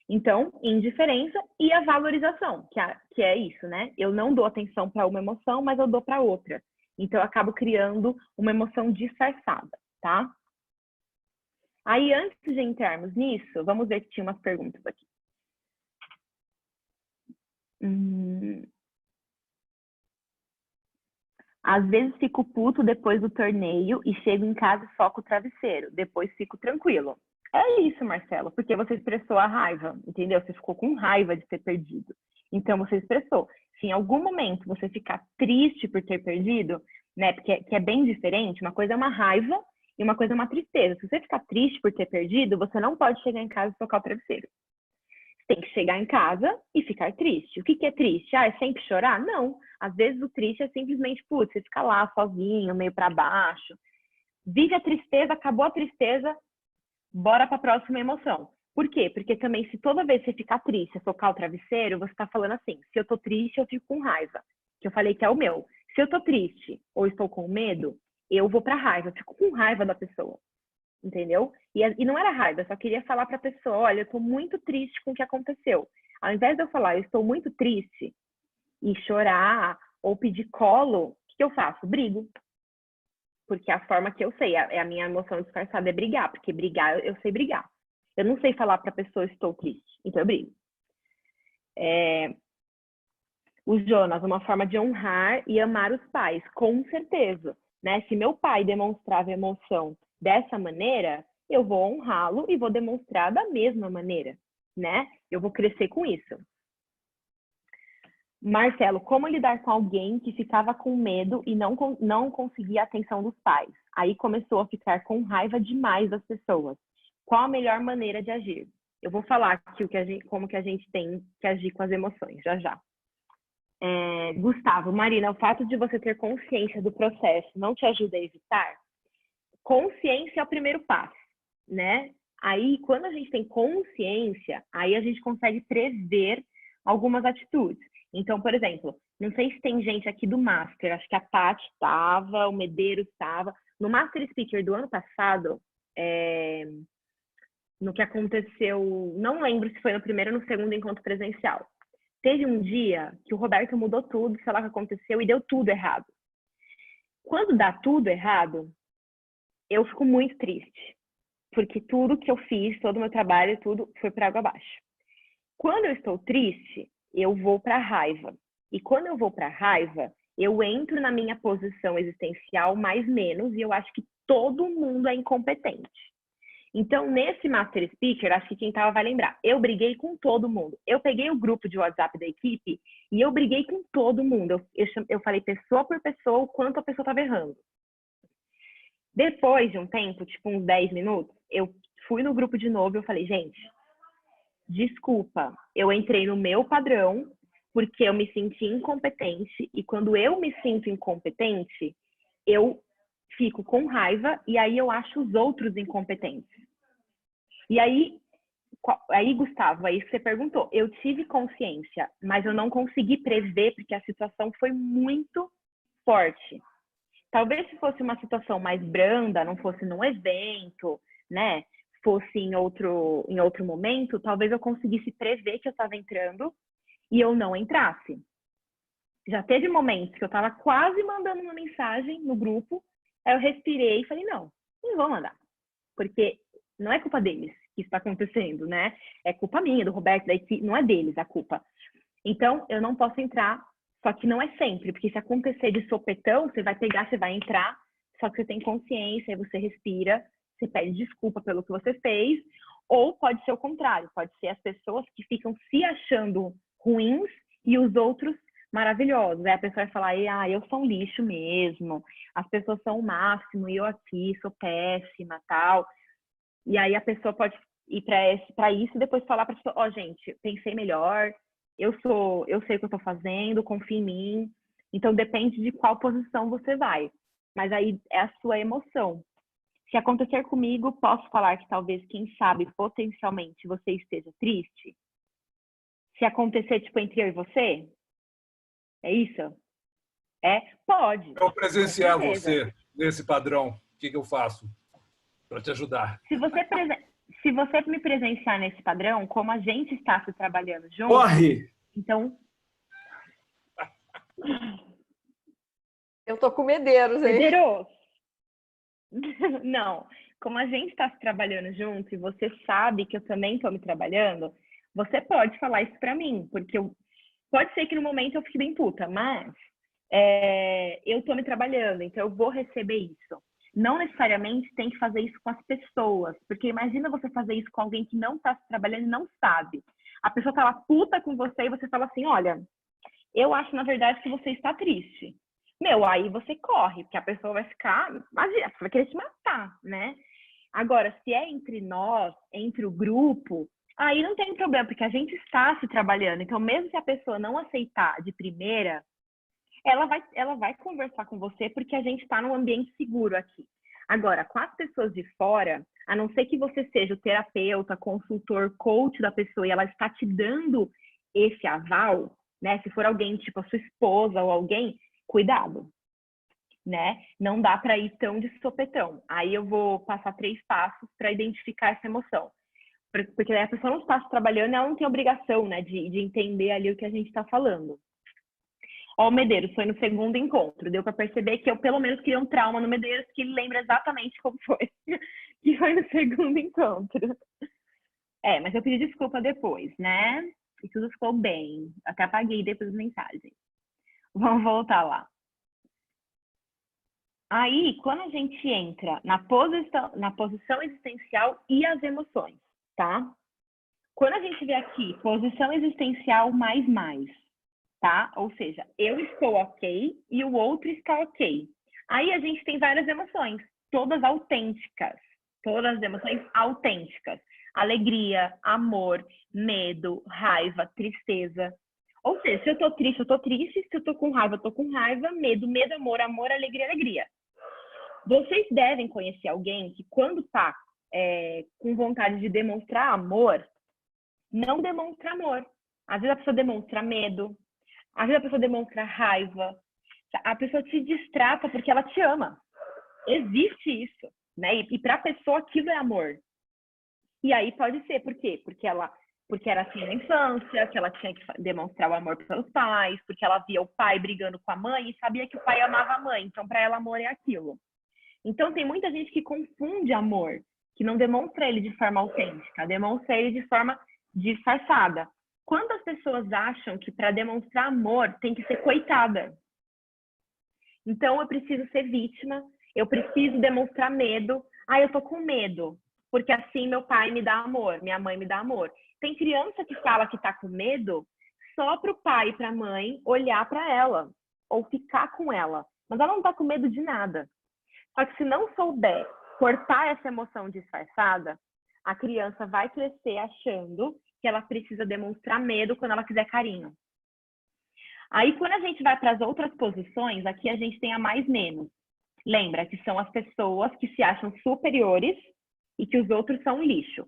Então, indiferença e a valorização, que é isso, né? Eu não dou atenção para uma emoção, mas eu dou para outra. Então, eu acabo criando uma emoção disfarçada, tá? Aí, antes de entrarmos nisso, vamos ver que tinha umas perguntas aqui. Às vezes fico puto depois do torneio e chego em casa e soco o travesseiro. Depois fico tranquilo. É isso, Marcelo, porque você expressou a raiva, entendeu? Você ficou com raiva de ter perdido. Então você expressou. Se em algum momento você ficar triste por ter perdido, né? Porque que é bem diferente, uma coisa é uma raiva e uma coisa é uma tristeza. Se você ficar triste por ter perdido, você não pode chegar em casa e socar o travesseiro. Tem que chegar em casa e ficar triste. O que é triste? Ah, é sempre chorar? Não. Às vezes o triste é simplesmente, putz, você fica lá sozinho, meio para baixo. Vive a tristeza, acabou a tristeza, bora para a próxima emoção. Por quê? Porque também se toda vez você ficar triste, socar o travesseiro, você está falando assim, se eu tô triste, eu fico com raiva. Que eu falei que é o meu. Se eu tô triste ou estou com medo, eu vou para raiva, eu fico com raiva da pessoa. Entendeu? E não era raiva, eu só queria falar para a pessoa, olha, eu estou muito triste com o que aconteceu. Ao invés de eu falar, eu estou muito triste, e chorar, ou pedir colo, o que eu faço? Brigo. Porque é a forma que eu sei, a minha emoção disfarçada é brigar, porque brigar, eu sei brigar. Eu não sei falar para a pessoa, estou triste, então eu brigo. O Jonas, uma forma de honrar e amar os pais, com certeza. Né? Se meu pai demonstrava emoção dessa maneira, eu vou honrá-lo e vou demonstrar da mesma maneira, né? Eu vou crescer com isso. Marcelo, como lidar com alguém que ficava com medo e não conseguia a atenção dos pais? Aí começou a ficar com raiva demais das pessoas. Qual a melhor maneira de agir? Eu vou falar aqui como que a gente tem que agir com as emoções, já já. Gustavo, Marina, o fato de você ter consciência do processo não te ajuda a evitar? Consciência é o primeiro passo, né? Aí, quando a gente tem consciência, aí a gente consegue prever algumas atitudes. Então, por exemplo, não sei se tem gente aqui do Master, acho que a Tati estava, o Medeiros estava. No Master Speaker do ano passado, no que aconteceu, não lembro se foi no primeiro ou no segundo encontro presencial. Teve um dia que o Roberto mudou tudo, sei lá o que aconteceu, e deu tudo errado. Quando dá tudo errado, eu fico muito triste, porque tudo que eu fiz, todo o meu trabalho, tudo foi para água abaixo. Quando eu estou triste, eu vou para a raiva. E quando eu vou para a raiva, eu entro na minha posição existencial mais menos, e eu acho que todo mundo é incompetente. Então, nesse Master Speaker, acho que quem estava vai lembrar, eu briguei com todo mundo. Eu peguei o grupo de WhatsApp da equipe e eu briguei com todo mundo. Eu falei pessoa por pessoa o quanto a pessoa estava errando. Depois de um tempo, tipo uns 10 minutos, eu fui no grupo de novo e eu falei, gente, desculpa, eu entrei no meu padrão porque eu me senti incompetente e quando eu me sinto incompetente, eu fico com raiva e aí eu acho os outros incompetentes. E aí, Gustavo, é isso que você perguntou. Eu tive consciência, mas eu não consegui prever porque a situação foi muito forte. Talvez se fosse uma situação mais branda, não fosse num evento, né? Fosse em outro momento, talvez eu conseguisse prever que eu estava entrando e eu não entrasse. Já teve momentos que eu estava quase mandando uma mensagem no grupo, aí eu respirei e falei, não vou mandar. Porque não é culpa deles que está acontecendo, né? É culpa minha, do Roberto, da equipe, não é deles a culpa. Então, eu não posso entrar, só que não é sempre, porque se acontecer de sopetão, você vai pegar, você vai entrar, só que você tem consciência, aí você respira, você pede desculpa pelo que você fez, ou pode ser o contrário, pode ser as pessoas que ficam se achando ruins e os outros maravilhosos. Aí a pessoa vai falar, eu sou um lixo mesmo, as pessoas são o máximo, e eu aqui sou péssima, tal. E aí a pessoa pode ir para isso e depois falar para a pessoa, gente, pensei melhor, eu sei o que eu estou fazendo, confia em mim. Então depende de qual posição você vai. Mas aí é a sua emoção. Se acontecer comigo, posso falar que talvez, quem sabe, potencialmente você esteja triste? Se acontecer, tipo, entre eu e você? É isso? Pode. Eu presenciar você nesse padrão, o que eu faço para te ajudar? Se você me presenciar nesse padrão, como a gente está se trabalhando junto... Corre! Então... Eu tô com Medeiros, hein? Medeiros! Não, como a gente está se trabalhando junto e você sabe que eu também estou me trabalhando, você pode falar isso para mim, porque pode ser que no momento eu fique bem puta, mas eu estou me trabalhando, então eu vou receber isso. Não necessariamente tem que fazer isso com as pessoas, porque imagina você fazer isso com alguém que não está se trabalhando e não sabe. A pessoa está lá puta com você e você fala assim, olha, eu acho na verdade que você está triste. Aí você corre, porque a pessoa vai ficar, imagina, você vai querer te matar, né? Agora, se é entre nós, entre o grupo, aí não tem problema, porque a gente está se trabalhando. Então, mesmo se a pessoa não aceitar de primeira, ela vai conversar com você, porque a gente está num ambiente seguro aqui. Agora, com as pessoas de fora, a não ser que você seja o terapeuta, consultor, coach da pessoa, e ela está te dando esse aval, né? Se for alguém, tipo a sua esposa ou alguém, cuidado, né? Não dá para ir tão de sopetão. Aí eu vou passar 3 passos para identificar essa emoção. Porque a pessoa não está se trabalhando, ela não tem obrigação, né, de entender ali o que a gente está falando. O Medeiros foi no segundo encontro. Deu para perceber que eu, pelo menos, criei um trauma no Medeiros que ele lembra exatamente como foi. Que foi no segundo encontro. Mas eu pedi desculpa depois, né? E tudo ficou bem. Até apaguei depois as mensagens. Vamos voltar lá. Aí, quando a gente entra na posição existencial e as emoções, tá? Quando a gente vê aqui, posição existencial mais, tá? Ou seja, eu estou ok e o outro está ok. Aí a gente tem várias emoções, todas autênticas, todas as emoções autênticas. Alegria, amor, medo, raiva, tristeza. Ou seja, se eu tô triste, eu tô triste. Se eu tô com raiva, eu tô com raiva. Medo, medo, amor, amor, alegria, alegria. Vocês devem conhecer alguém que quando tá com vontade de demonstrar amor, não demonstra amor. Às vezes a pessoa demonstra medo, às vezes a pessoa demonstra raiva. A pessoa te distrata porque ela te ama. Existe isso, né? E para a pessoa aquilo é amor. E aí pode ser, por quê? Porque era assim na infância, que ela tinha que demonstrar o amor pelos pais, porque ela via o pai brigando com a mãe e sabia que o pai amava a mãe. Então, para ela, amor é aquilo. Então, tem muita gente que confunde amor, que não demonstra ele de forma autêntica, demonstra ele de forma disfarçada. Quantas pessoas acham que para demonstrar amor tem que ser coitada? Então, eu preciso ser vítima, eu preciso demonstrar medo. Ah, eu tô com medo, porque assim meu pai me dá amor, minha mãe me dá amor. Tem criança que fala que tá com medo só para o pai e para a mãe olhar para ela ou ficar com ela, mas ela não tá com medo de nada. Só que se não souber cortar essa emoção disfarçada, a criança vai crescer achando que ela precisa demonstrar medo quando ela quiser carinho. Aí, quando a gente vai para as outras posições, aqui a gente tem a mais menos. Lembra que são as pessoas que se acham superiores e que os outros são um lixo.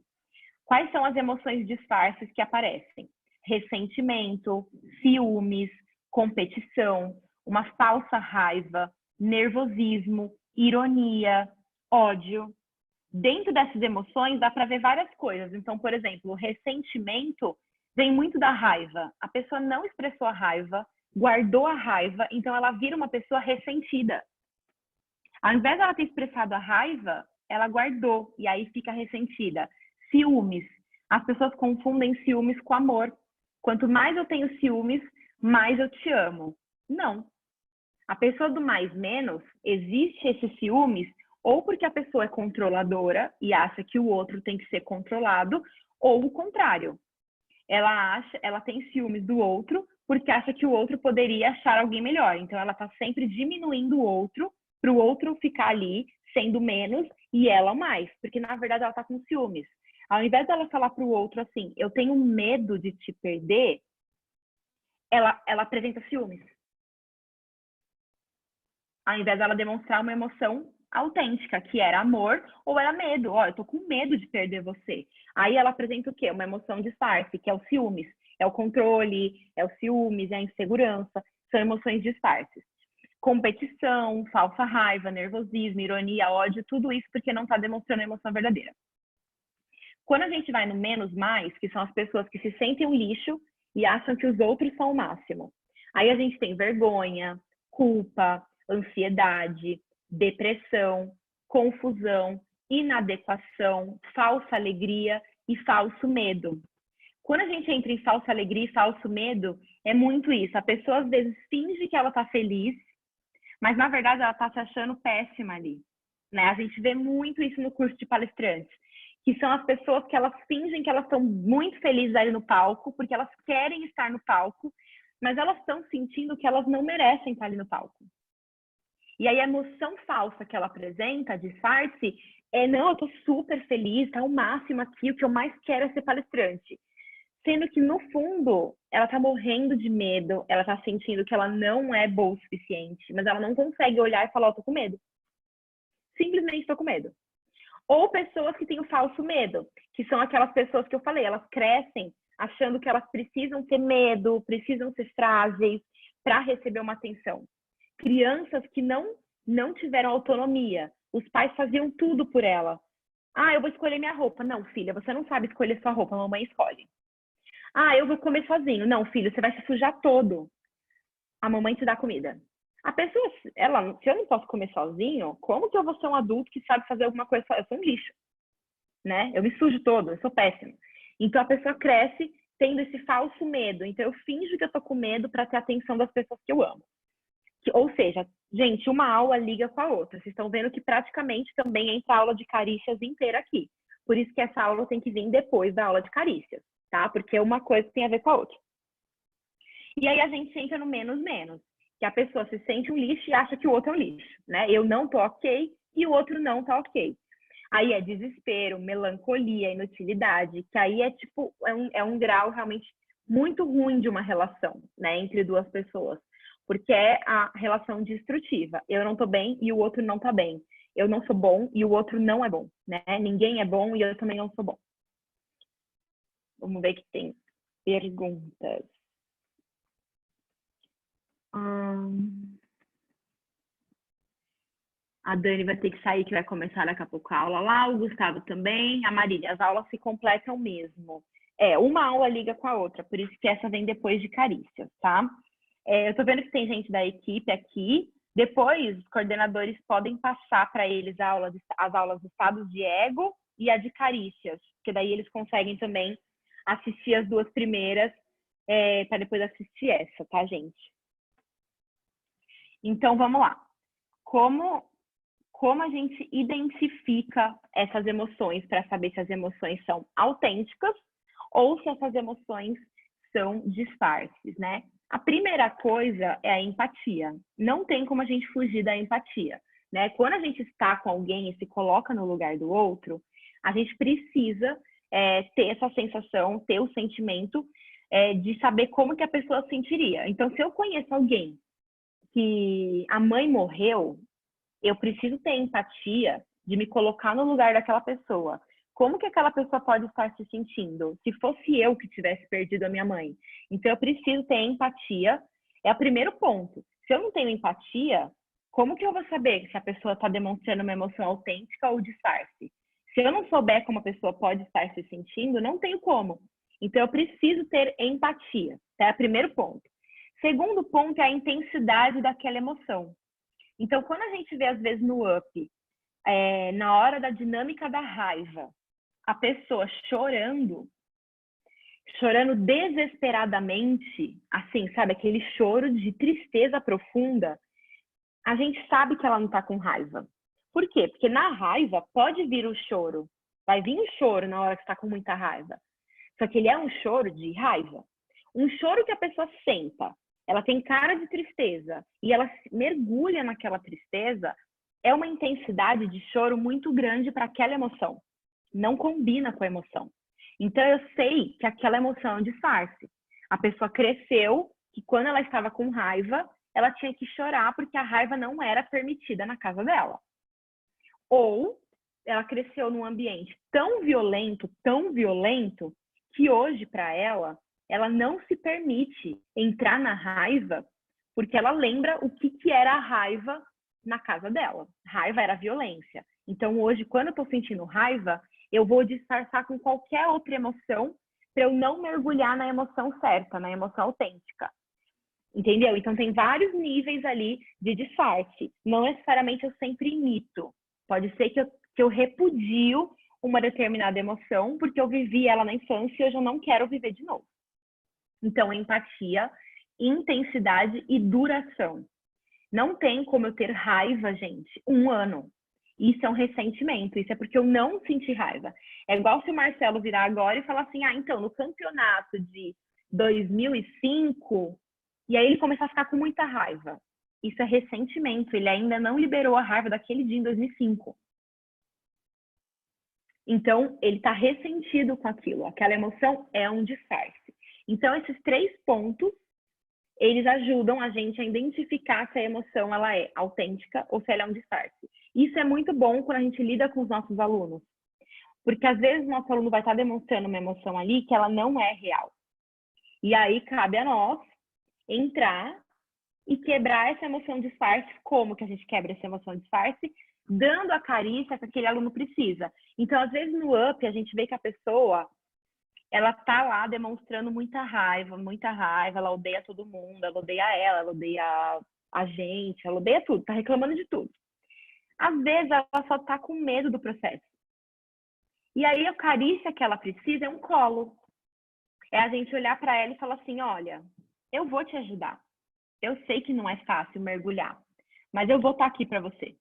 Quais são as emoções disfarces que aparecem? Ressentimento, ciúmes, competição, uma falsa raiva, nervosismo, ironia, ódio. Dentro dessas emoções dá para ver várias coisas. Então, por exemplo, o ressentimento vem muito da raiva. A pessoa não expressou a raiva, guardou a raiva, então ela vira uma pessoa ressentida. Ao invés dela ter expressado a raiva, ela guardou e aí fica ressentida. Ciúmes. As pessoas confundem ciúmes com amor. Quanto mais eu tenho ciúmes, mais eu te amo. Não. A pessoa do mais menos, existe esse ciúmes ou porque a pessoa é controladora e acha que o outro tem que ser controlado, ou o contrário. Ela tem ciúmes do outro porque acha que o outro poderia achar alguém melhor. Então ela está sempre diminuindo o outro para o outro ficar ali sendo menos e ela mais, porque na verdade ela está com ciúmes. Ao invés dela falar para o outro assim, eu tenho medo de te perder, ela apresenta ciúmes. Ao invés dela demonstrar uma emoção autêntica, que era amor ou era medo. Ó, eu tô com medo de perder você. Aí ela apresenta o quê? Uma emoção disfarce, que é o ciúmes. É o controle, é o ciúmes, é a insegurança. São emoções disfarces. Competição, falsa raiva, nervosismo, ironia, ódio, tudo isso porque não está demonstrando a emoção verdadeira. Quando a gente vai no menos mais, que são as pessoas que se sentem um lixo e acham que os outros são o máximo. Aí a gente tem vergonha, culpa, ansiedade, depressão, confusão, inadequação, falsa alegria e falso medo. Quando a gente entra em falsa alegria e falso medo, é muito isso. A pessoa às vezes finge que ela está feliz, mas na verdade ela está se achando péssima ali. Né? A gente vê muito isso no curso de palestrantes, que são as pessoas que elas fingem que elas estão muito felizes ali no palco, porque elas querem estar no palco, mas elas estão sentindo que elas não merecem estar ali no palco. E aí a emoção falsa que ela apresenta, disfarce, é não, eu tô super feliz, tá o máximo aqui, o que eu mais quero é ser palestrante. Sendo que no fundo, ela tá morrendo de medo, ela tá sentindo que ela não é boa o suficiente, mas ela não consegue olhar e falar, eu tô com medo. Simplesmente tô com medo. Ou pessoas que têm o falso medo, que são aquelas pessoas que eu falei, elas crescem achando que elas precisam ter medo, precisam ser frágeis para receber uma atenção. Crianças que não tiveram autonomia. Os pais faziam tudo por ela. Ah, eu vou escolher minha roupa. Não, filha, você não sabe escolher sua roupa, a mamãe escolhe. Ah, eu vou comer sozinho. Não, filho, você vai se sujar todo. A mamãe te dá comida. A pessoa, se eu não posso comer sozinho, como que eu vou ser um adulto que sabe fazer alguma coisa só? Eu sou um lixo, né? Eu me sujo todo, eu sou péssima. Então a pessoa cresce tendo esse falso medo. Então eu finjo que eu tô com medo para ter a atenção das pessoas que eu amo. Ou seja, gente, uma aula liga com a outra. Vocês estão vendo que praticamente também entra a aula de carícias inteira aqui. Por isso que essa aula tem que vir depois da aula de carícias, tá? Porque uma coisa tem a ver com a outra. E aí a gente entra no menos menos, que a pessoa se sente um lixo e acha que o outro é um lixo, né? Eu não tô ok e o outro não tá ok. Aí é desespero, melancolia, inutilidade, que aí é tipo, é um grau realmente muito ruim de uma relação, né, entre duas pessoas. Porque é a relação destrutiva. Eu não tô bem e o outro não tá bem. Eu não sou bom e o outro não é bom, né? Ninguém é bom e eu também não sou bom. Vamos ver que tem perguntas. A Dani vai ter que sair, que vai começar daqui a pouco a aula lá. O Gustavo também. A Marília, as aulas se completam mesmo. Uma aula liga com a outra, por isso que essa vem depois de carícias, tá? Eu tô vendo que tem gente da equipe aqui. Depois, os coordenadores podem passar para eles as aulas do estados de ego e a de carícias, porque daí eles conseguem também assistir as duas primeiras para depois assistir essa, tá, gente? Então, vamos lá. Como a gente identifica essas emoções para saber se as emoções são autênticas ou se essas emoções são disfarces, né? A primeira coisa é a empatia. Não tem como a gente fugir da empatia, né? Quando a gente está com alguém e se coloca no lugar do outro, a gente precisa ter essa sensação, ter o sentimento de saber como que a pessoa sentiria. Então, se eu conheço alguém que a mãe morreu, eu preciso ter empatia de me colocar no lugar daquela pessoa. Como que aquela pessoa pode estar se sentindo se fosse eu que tivesse perdido a minha mãe? Então, eu preciso ter empatia. É o primeiro ponto. Se eu não tenho empatia, como que eu vou saber se a pessoa está demonstrando uma emoção autêntica ou disfarce? Se eu não souber como a pessoa pode estar se sentindo, não tenho como. Então, eu preciso ter empatia. É o primeiro ponto. Segundo ponto é a intensidade daquela emoção. Então, quando a gente vê, às vezes, no UP, na hora da dinâmica da raiva, a pessoa chorando desesperadamente, assim, sabe? Aquele choro de tristeza profunda, a gente sabe que ela não tá com raiva. Por quê? Porque na raiva pode vir o choro. Vai vir o choro na hora que está com muita raiva. Só que ele é um choro de raiva. Um choro que a pessoa senta, ela tem cara de tristeza e ela mergulha naquela tristeza, é uma intensidade de choro muito grande para aquela emoção. Não combina com a emoção. Então, eu sei que aquela emoção é um disfarce. A pessoa cresceu que quando ela estava com raiva, ela tinha que chorar porque a raiva não era permitida na casa dela. Ou ela cresceu num ambiente tão violento, que hoje, para ela não se permite entrar na raiva porque ela lembra o que era a raiva na casa dela. Raiva era violência. Então, hoje, quando eu estou sentindo raiva, eu vou disfarçar com qualquer outra emoção para eu não mergulhar na emoção certa, na emoção autêntica. Entendeu? Então, tem vários níveis ali de disfarce. Não necessariamente eu sempre imito. Pode ser que eu repudio uma determinada emoção porque eu vivi ela na infância e hoje eu não quero viver de novo. Então, empatia, intensidade e duração. Não tem como eu ter raiva, gente, 1 ano. Isso é um ressentimento, isso é porque eu não senti raiva. É igual se o Marcelo virar agora e falar assim, então, no campeonato de 2005, e aí ele começar a ficar com muita raiva. Isso é ressentimento, ele ainda não liberou a raiva daquele dia em 2005. Então, ele está ressentido com aquilo. Aquela emoção é um disfarce. Então, esses 3 pontos, eles ajudam a gente a identificar se a emoção ela é autêntica ou se ela é um disfarce. Isso é muito bom quando a gente lida com os nossos alunos. Porque, às vezes, o nosso aluno vai estar demonstrando uma emoção ali que ela não é real. E aí, cabe a nós entrar e quebrar essa emoção disfarce. Como que a gente quebra essa emoção disfarce? Dando a carícia que aquele aluno precisa. Então, às vezes, no UP, a gente vê que a pessoa ela tá lá demonstrando muita raiva, ela odeia todo mundo, ela odeia a gente, ela odeia tudo, tá reclamando de tudo. Às vezes, ela só tá com medo do processo. E aí, a carícia que ela precisa é um colo. É a gente olhar para ela e falar assim, olha, eu vou te ajudar. Eu sei que não é fácil mergulhar, mas eu vou estar aqui para você.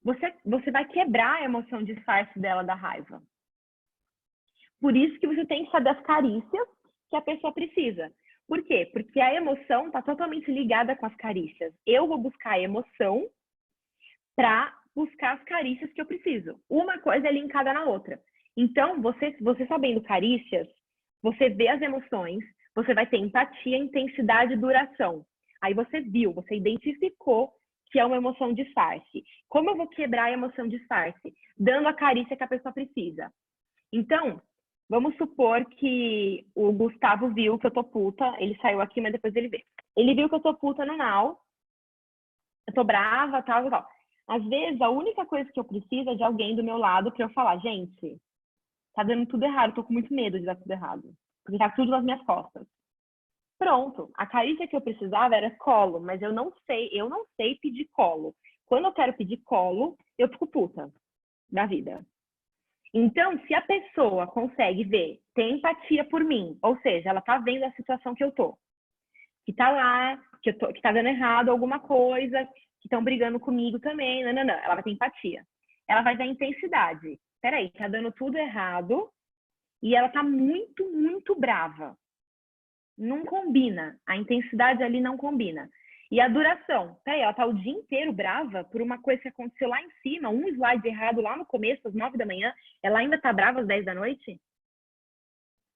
Você vai quebrar a emoção disfarce dela da raiva. Por isso que você tem que saber as carícias que a pessoa precisa. Por quê? Porque a emoção está totalmente ligada com as carícias. Eu vou buscar a emoção para buscar as carícias que eu preciso. Uma coisa é linkada na outra. Então, você sabendo carícias, você vê as emoções, você vai ter empatia, intensidade e duração. Aí você viu, você identificou que é uma emoção de disfarce. Como eu vou quebrar a emoção de disfarce? Dando a carícia que a pessoa precisa. Então, vamos supor que o Gustavo viu que eu tô puta, ele saiu aqui, mas depois ele vê. Ele viu que eu tô puta no Now, eu tô brava, tal, tal. Às vezes, a única coisa que eu preciso é de alguém do meu lado para eu falar, gente, tá dando tudo errado, tô com muito medo de dar tudo errado. Porque tá tudo nas minhas costas. Pronto, a carícia que eu precisava era colo, mas eu não sei pedir colo. Quando eu quero pedir colo, eu fico puta da vida. Então, se a pessoa consegue ver, ter empatia por mim, ou seja, ela tá vendo a situação que eu tô, que tá lá, que tá dando errado alguma coisa, que estão brigando comigo também, não, ela vai ter empatia. Ela vai ver a intensidade. Peraí, tá dando tudo errado e ela tá muito, muito brava. Não combina. A intensidade ali não combina. E a duração. Peraí, ela tá o dia inteiro brava por uma coisa que aconteceu lá em cima, um slide errado lá no começo, às 9 da manhã, ela ainda tá brava às 10 da noite?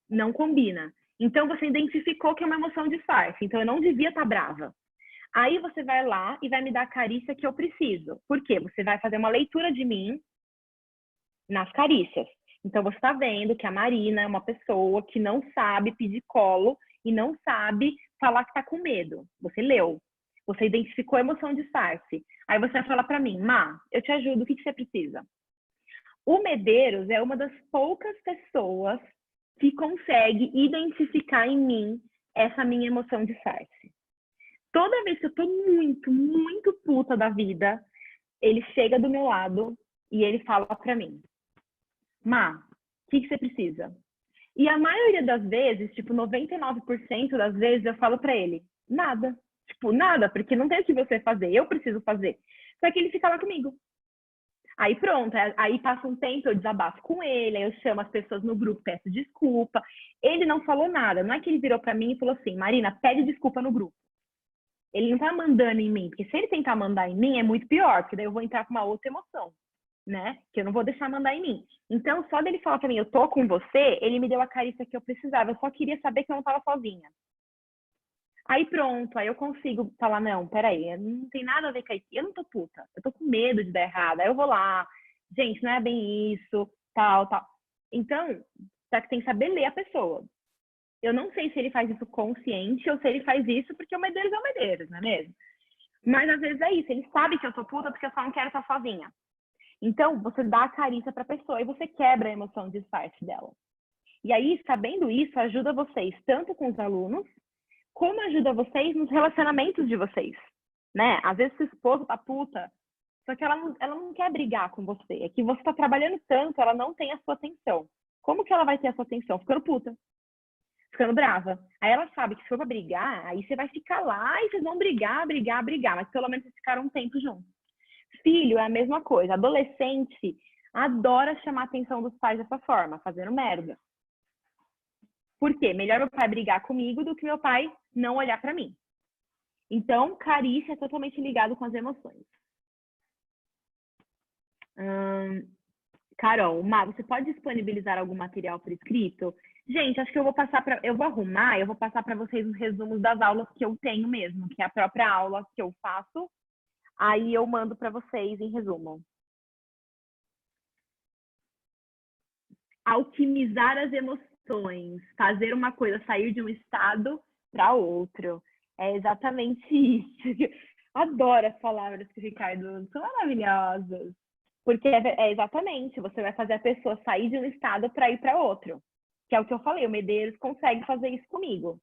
Não combina. Então, você identificou que é uma emoção de disfarce. Então, eu não devia estar brava. Aí, você vai lá e vai me dar a carícia que eu preciso. Por quê? Você vai fazer uma leitura de mim nas carícias. Então, você está vendo que a Marina é uma pessoa que não sabe pedir colo e não sabe falar que está com medo. Você leu. Você identificou a emoção de disfarce. Aí você vai falar para mim, Má, eu te ajudo, o que você precisa? O Medeiros é uma das poucas pessoas que consegue identificar em mim essa minha emoção de disfarce. Toda vez que eu tô muito, muito puta da vida, ele chega do meu lado e ele fala para mim, Má, o que você precisa? E a maioria das vezes, tipo 99% das vezes, eu falo para ele, nada. Tipo, nada, porque não tem o que você fazer, eu preciso fazer. Só que ele fica lá comigo. Aí pronto, aí passa um tempo, eu desabafo com ele, aí eu chamo as pessoas no grupo, peço desculpa. Ele não falou nada, não é que ele virou para mim e falou assim, Marina, pede desculpa no grupo. Ele não tá mandando em mim, porque se ele tentar mandar em mim é muito pior, porque daí eu vou entrar com uma outra emoção, né? Que eu não vou deixar mandar em mim. Então, só dele falar para mim, eu tô com você, ele me deu a carícia que eu precisava, eu só queria saber que eu não tava sozinha. Aí pronto, aí eu consigo falar, não, peraí, não tem nada a ver com isso. Eu não tô puta, eu tô com medo de dar errado. Aí eu vou lá, gente, não é bem isso, tal, tal. Então, só que tem que saber ler a pessoa. Eu não sei se ele faz isso consciente ou se ele faz isso porque o Medeiros é o Medeiros, não é mesmo? Mas às vezes é isso, ele sabe que eu tô puta porque eu só não quero estar sozinha. Então, você dá a carícia pra pessoa e você quebra a emoção de disfarce dela. E aí, sabendo isso, ajuda vocês tanto com os alunos, como ajuda vocês nos relacionamentos de vocês, né? Às vezes sua esposa tá puta, só que ela não quer brigar com você. É que você tá trabalhando tanto, ela não tem a sua atenção. Como que ela vai ter a sua atenção? Ficando puta, ficando brava. Aí ela sabe que se for pra brigar, aí você vai ficar lá e vocês vão brigar, mas pelo menos vocês ficaram um tempo juntos. Filho é a mesma coisa. Adolescente adora chamar a atenção dos pais dessa forma, fazendo merda. Por quê? Melhor meu pai brigar comigo do que meu pai não olhar para mim. Então, carícia é totalmente ligado com as emoções. Carol, Má, você pode disponibilizar algum material por escrito? Gente, acho que eu vou arrumar, eu vou passar para vocês os resumos das aulas que eu tenho mesmo, que é a própria aula que eu faço. Aí eu mando para vocês em resumo. Alquimizar as emoções, fazer uma coisa sair de um estado para outro. É exatamente isso. Adoro as palavras que o Ricardo são maravilhosas. Porque é exatamente, você vai fazer a pessoa sair de um estado para ir para outro. Que é o que eu falei, o Medeiros consegue fazer isso comigo.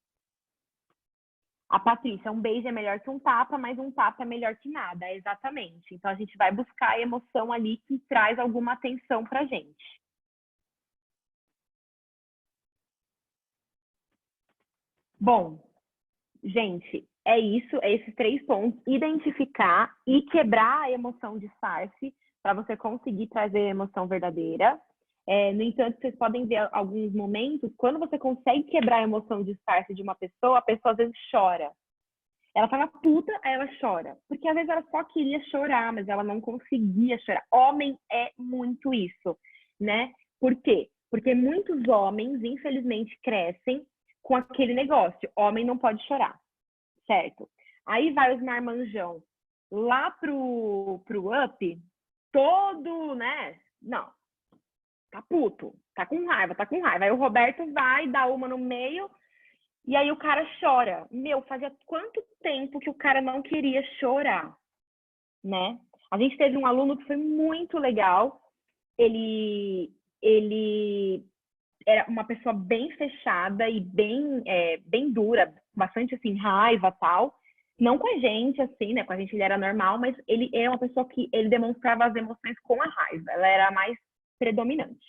A Patrícia, um beijo é melhor que um tapa, mas um tapa é melhor que nada. É exatamente. Então a gente vai buscar a emoção ali que traz alguma atenção pra gente. Bom, gente, é isso, é esses 3 pontos. Identificar e quebrar a emoção de disfarce para você conseguir trazer a emoção verdadeira. No entanto, vocês podem ver alguns momentos, quando você consegue quebrar a emoção de disfarce de uma pessoa, a pessoa às vezes chora. Ela tava puta, aí ela chora. Porque às vezes ela só queria chorar, mas ela não conseguia chorar. Homem é muito isso, né? Por quê? Porque muitos homens, infelizmente, crescem com aquele negócio. Homem não pode chorar, certo? Aí vai os marmanjão lá pro up, todo, né? Não, tá puto, tá com raiva, tá com raiva. Aí o Roberto vai, dá uma no meio, e aí o cara chora. Meu, fazia quanto tempo que o cara não queria chorar, né? A gente teve um aluno que foi muito legal. Ele era uma pessoa bem fechada e bem dura, bastante assim, raiva tal. Não com a gente, assim, né? Com a gente ele era normal, mas ele é uma pessoa que ele demonstrava as emoções com a raiva. Ela era mais predominante.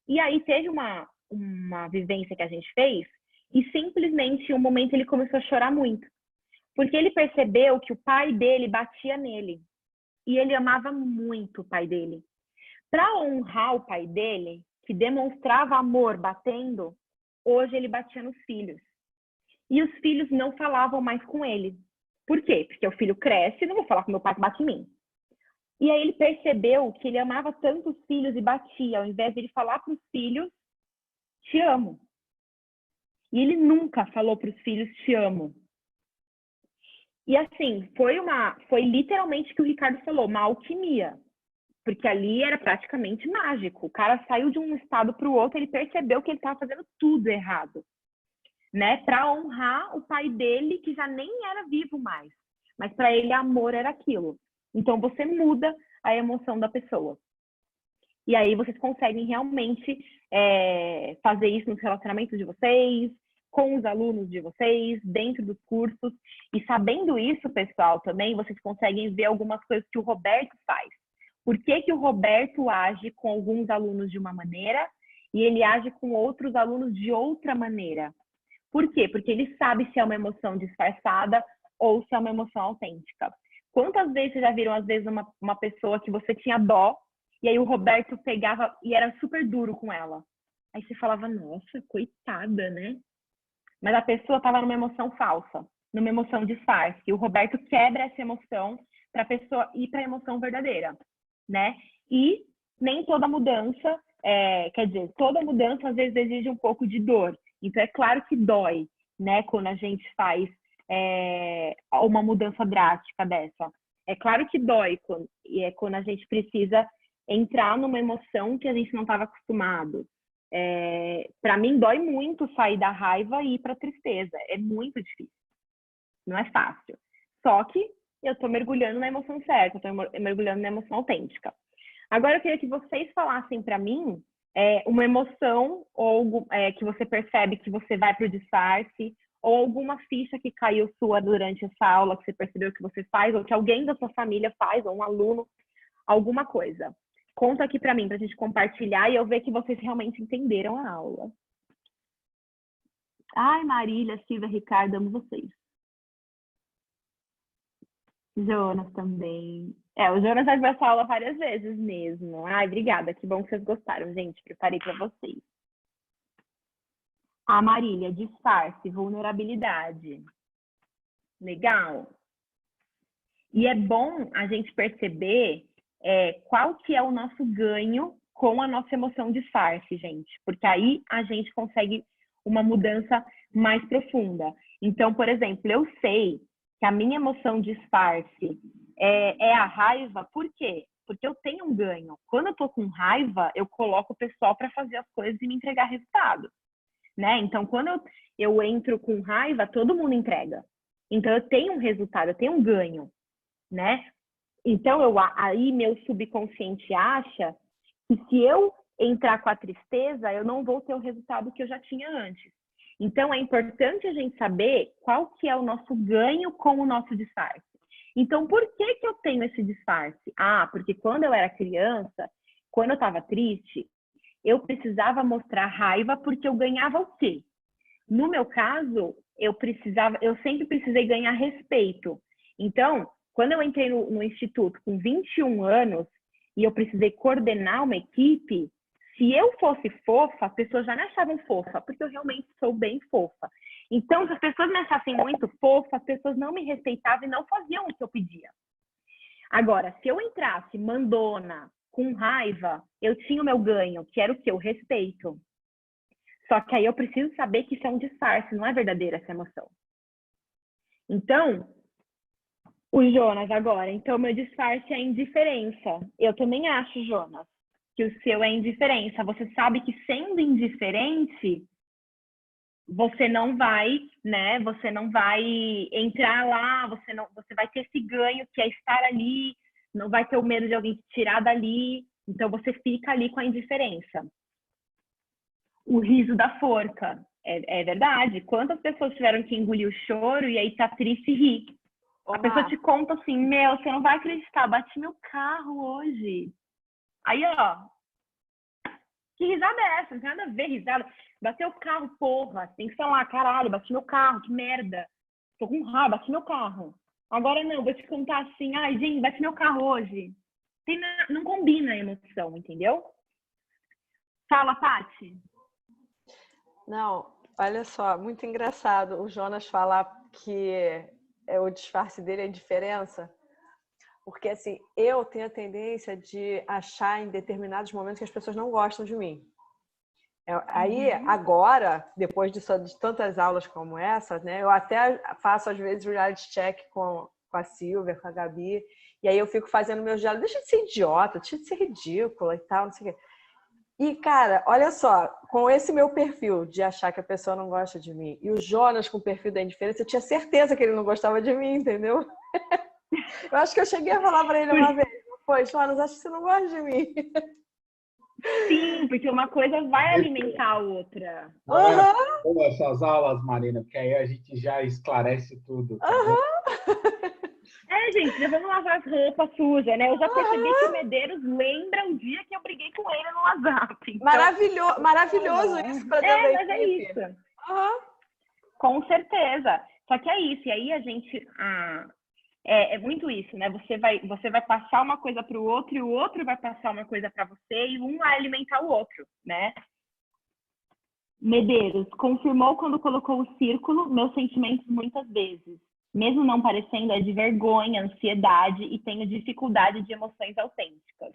E aí teve uma vivência que a gente fez e simplesmente, em um momento, ele começou a chorar muito. Porque ele percebeu que o pai dele batia nele. E ele amava muito o pai dele. Para honrar o pai dele, que demonstrava amor batendo, hoje ele batia nos filhos. E os filhos não falavam mais com ele. Por quê? Porque o filho cresce e não vou falar com meu pai que bate em mim. E aí ele percebeu que ele amava tanto os filhos e batia, ao invés de ele falar para os filhos, te amo. E ele nunca falou para os filhos, te amo. E assim, foi literalmente o que o Ricardo falou, uma alquimia. Porque ali era praticamente mágico. O cara saiu de um estado para o outro, ele percebeu que ele estava fazendo tudo errado, né? Para honrar o pai dele, que já nem era vivo mais. Mas para ele, amor era aquilo. Então, você muda a emoção da pessoa. E aí, vocês conseguem realmente fazer isso nos relacionamentos de vocês, com os alunos de vocês, dentro dos cursos. E sabendo isso, pessoal, também, vocês conseguem ver algumas coisas que o Roberto faz. Por que o Roberto age com alguns alunos de uma maneira e ele age com outros alunos de outra maneira? Por quê? Porque ele sabe se é uma emoção disfarçada ou se é uma emoção autêntica. Quantas vezes vocês já viram, às vezes, uma pessoa que você tinha dó e aí o Roberto pegava e era super duro com ela? Aí você falava, nossa, coitada, né? Mas a pessoa estava numa emoção falsa, numa emoção disfarce. E o Roberto quebra essa emoção para a pessoa ir para a emoção verdadeira, né? E nem toda mudança, quer dizer, toda mudança às vezes exige um pouco de dor. Então é claro que dói, né? Quando a gente faz uma mudança drástica dessa. É claro que dói quando a gente precisa entrar numa emoção que a gente não estava acostumado. Para mim, dói muito sair da raiva e ir para a tristeza. É muito difícil. Não é fácil. Só que eu estou mergulhando na emoção certa, estou mergulhando na emoção autêntica. Agora, eu queria que vocês falassem para mim uma emoção ou que você percebe que você vai para o disfarce, ou alguma ficha que caiu sua durante essa aula, que você percebeu que você faz, ou que alguém da sua família faz, ou um aluno, alguma coisa. Conta aqui para mim, para a gente compartilhar e eu ver que vocês realmente entenderam a aula. Ai, Marília, Silvia, Ricardo, amo vocês. Jonas também. O Jonas já viu essa aula várias vezes mesmo. Ai, obrigada, que bom que vocês gostaram, gente. Preparei para vocês. A Marília, disfarce, vulnerabilidade. Legal. E é bom a gente perceber qual que é o nosso ganho com a nossa emoção disfarce, gente. Porque aí a gente consegue uma mudança mais profunda. Então, por exemplo, eu sei que a minha emoção disfarce é a raiva. Por quê? Porque eu tenho um ganho. Quando eu tô com raiva, eu coloco o pessoal para fazer as coisas e me entregar resultado, né? Então, quando eu entro com raiva, todo mundo entrega. Então, eu tenho um resultado, eu tenho um ganho, né? Então, aí meu subconsciente acha que se eu entrar com a tristeza, eu não vou ter o resultado que eu já tinha antes. Então, é importante a gente saber qual que é o nosso ganho com o nosso disfarce. Então, por que eu tenho esse disfarce? Porque quando eu era criança, quando eu estava triste, eu precisava mostrar raiva porque eu ganhava o quê? No meu caso, eu sempre precisei ganhar respeito. Então, quando eu entrei no instituto com 21 anos e eu precisei coordenar uma equipe, Se eu fosse fofa, as pessoas já me achavam fofa, porque eu realmente sou bem fofa. Então, se as pessoas me achassem muito fofa, as pessoas não me respeitavam e não faziam o que eu pedia. Agora, se eu entrasse mandona, com raiva, eu tinha o meu ganho, que era o quê? O respeito. Só que aí eu preciso saber que isso é um disfarce, não é verdadeira essa emoção. Então, o Jonas agora. Então, meu disfarce é indiferença. Eu também acho, Jonas, que o seu é indiferença. Você sabe que sendo indiferente, você não vai, né? Você não vai entrar lá, você vai ter esse ganho que é estar ali, não vai ter o medo de alguém te tirar dali. Então, você fica ali com a indiferença. O riso da forca. É verdade. Quantas pessoas tiveram que engolir o choro e aí tá triste e rir? A pessoa te conta assim, meu, você não vai acreditar, bati meu carro hoje. Aí, ó, que risada é essa? Não tem nada a ver risada. Bateu o carro, porra. Tem que falar, caralho, bati meu carro, que merda. Tô com raiva, bati meu carro. Agora não, vou te contar assim, ai, gente, bati meu carro hoje. Não combina a emoção, entendeu? Fala, Paty. Não, olha só, muito engraçado o Jonas falar que o disfarce dele é a indiferença, porque assim, eu tenho a tendência de achar em determinados momentos que as pessoas não gostam de mim. Aí, agora, depois de tantas aulas como essa, né, eu até faço às vezes reality check com a Silvia, com a Gabi, e aí eu fico fazendo meus diálogos, deixa de ser idiota, deixa de ser ridícula e tal, não sei o quê. E, cara, olha só, com esse meu perfil de achar que a pessoa não gosta de mim e o Jonas com o perfil da indiferença, eu tinha certeza que ele não gostava de mim, entendeu? Eu acho que eu cheguei a falar pra ele uma vez, pô, Jonas, acho que você não gosta de mim. Sim, porque uma coisa vai alimentar a outra. Ou essas aulas, Marina, porque aí a gente já esclarece tudo. Tá Gente, já vamos lavar as roupas sujas, né? Eu já percebi que o Medeiros lembra um dia que eu briguei com ele no WhatsApp. Então... Maravilhoso isso pra dentro da mas é equipe. isso. Com certeza. Só que é isso. E aí a gente... é muito isso, né? Você vai passar uma coisa para o outro e o outro vai passar uma coisa para você e um vai alimentar o outro, né? Medeiros, confirmou quando colocou o círculo meus sentimentos muitas vezes. Mesmo não parecendo, é de vergonha, ansiedade e tenho dificuldade de emoções autênticas.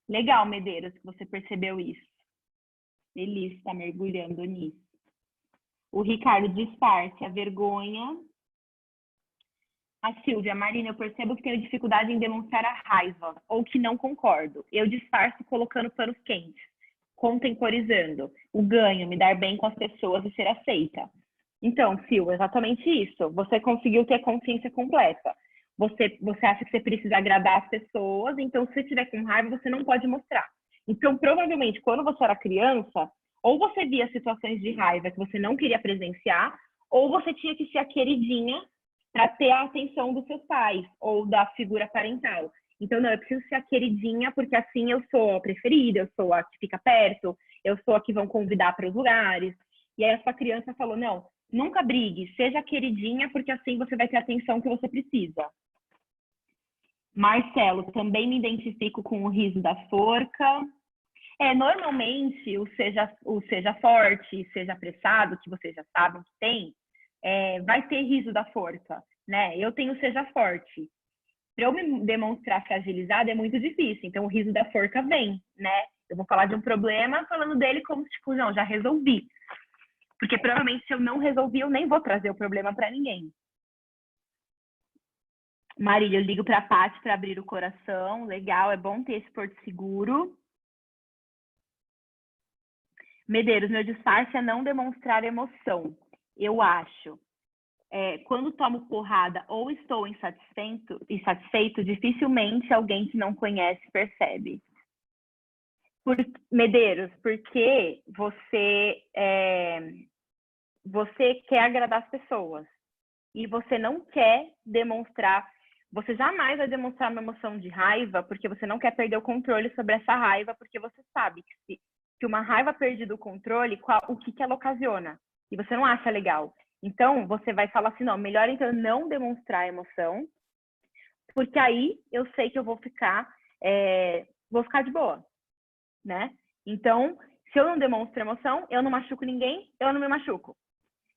Legal, Medeiros, que você percebeu isso. Feliz está mergulhando nisso. O Ricardo, disfarce a vergonha. A Silvia, Marina, eu percebo que tenho dificuldade em demonstrar a raiva ou que não concordo. Eu disfarço colocando panos quentes, contemporizando o ganho, me dar bem com as pessoas e ser aceita. Então, Sil, exatamente isso. Você conseguiu ter consciência completa. Você acha que você precisa agradar as pessoas, então se você estiver com raiva, você não pode mostrar. Então, provavelmente, quando você era criança, ou você via situações de raiva que você não queria presenciar, ou você tinha que ser a queridinha para ter a atenção dos seus pais ou da figura parental. Então, não, eu preciso ser a queridinha, porque assim eu sou a preferida, eu sou a que fica perto, eu sou a que vão convidar para os lugares. E aí a sua criança falou, não, nunca brigue, seja a queridinha, porque assim você vai ter a atenção que você precisa. Marcelo, também me identifico com o riso da forca. Normalmente, o seja forte, seja apressado, que vocês já sabem que tem, vai ter riso da forca, né? Eu tenho seja forte. Para eu me demonstrar fragilizada é muito difícil, então o riso da forca vem, né? Eu vou falar de um problema falando dele como, tipo, não, já resolvi. Porque provavelmente se eu não resolvi, eu nem vou trazer o problema para ninguém. Marília, eu ligo para a Paty para abrir o coração. Legal, é bom ter esse porto seguro. Medeiros, meu disfarce é não demonstrar emoção. Eu acho. Quando tomo porrada ou estou insatisfeito, dificilmente alguém que não conhece percebe. Medeiros, porque você quer agradar as pessoas e você não quer demonstrar, você jamais vai demonstrar uma emoção de raiva porque você não quer perder o controle sobre essa raiva, porque você sabe que uma raiva perdida o controle, o que ela ocasiona, e você não acha legal. Então, você vai falar assim, não, melhor então não demonstrar a emoção, porque aí eu sei que eu vou ficar de boa, né? Então, se eu não demonstro emoção, eu não machuco ninguém, eu não me machuco.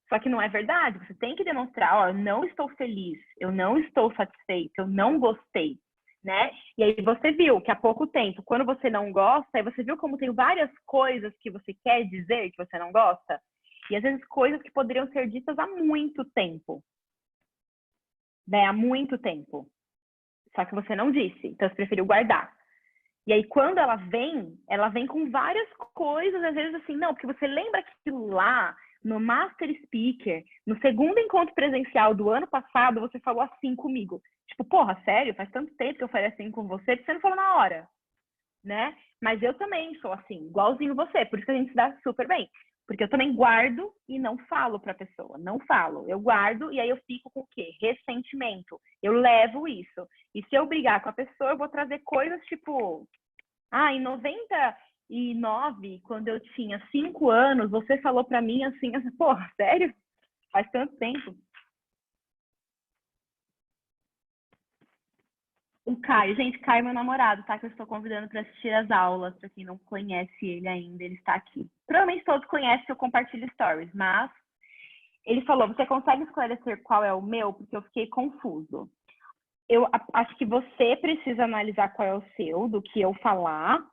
Só que não é verdade. Você tem que demonstrar, ó, eu não estou feliz, eu não estou satisfeito, eu não gostei, né? E aí você viu que há pouco tempo, quando você não gosta, aí você viu como tem várias coisas que você quer dizer que você não gosta. E às vezes coisas que poderiam ser ditas há muito tempo. Né? Há muito tempo. Só que você não disse, então você preferiu guardar. E aí, quando ela vem com várias coisas, às vezes assim, não, porque você lembra aquilo lá, no Master Speaker, no segundo encontro presencial do ano passado, você falou assim comigo. Tipo, porra, sério? Faz tanto tempo que eu falei assim com você, que você não falou na hora, né? Mas eu também sou assim, igualzinho você, por isso que a gente se dá super bem. Porque eu também guardo e não falo pra pessoa, não falo. Eu guardo e aí eu fico com o quê? Ressentimento. Eu levo isso. E se eu brigar com a pessoa, eu vou trazer coisas tipo... Ah, em 99, quando eu tinha 5 anos, você falou pra mim assim, porra, sério? Faz tanto tempo. O Caio, gente, Caio é meu namorado, tá? Que eu estou convidando para assistir as aulas, para quem não conhece ele ainda, ele está aqui. Provavelmente todos conhecem que eu compartilho stories, mas ele falou, você consegue esclarecer qual é o meu? Porque eu fiquei confuso. Eu acho que você precisa analisar qual é o seu, do que eu falar,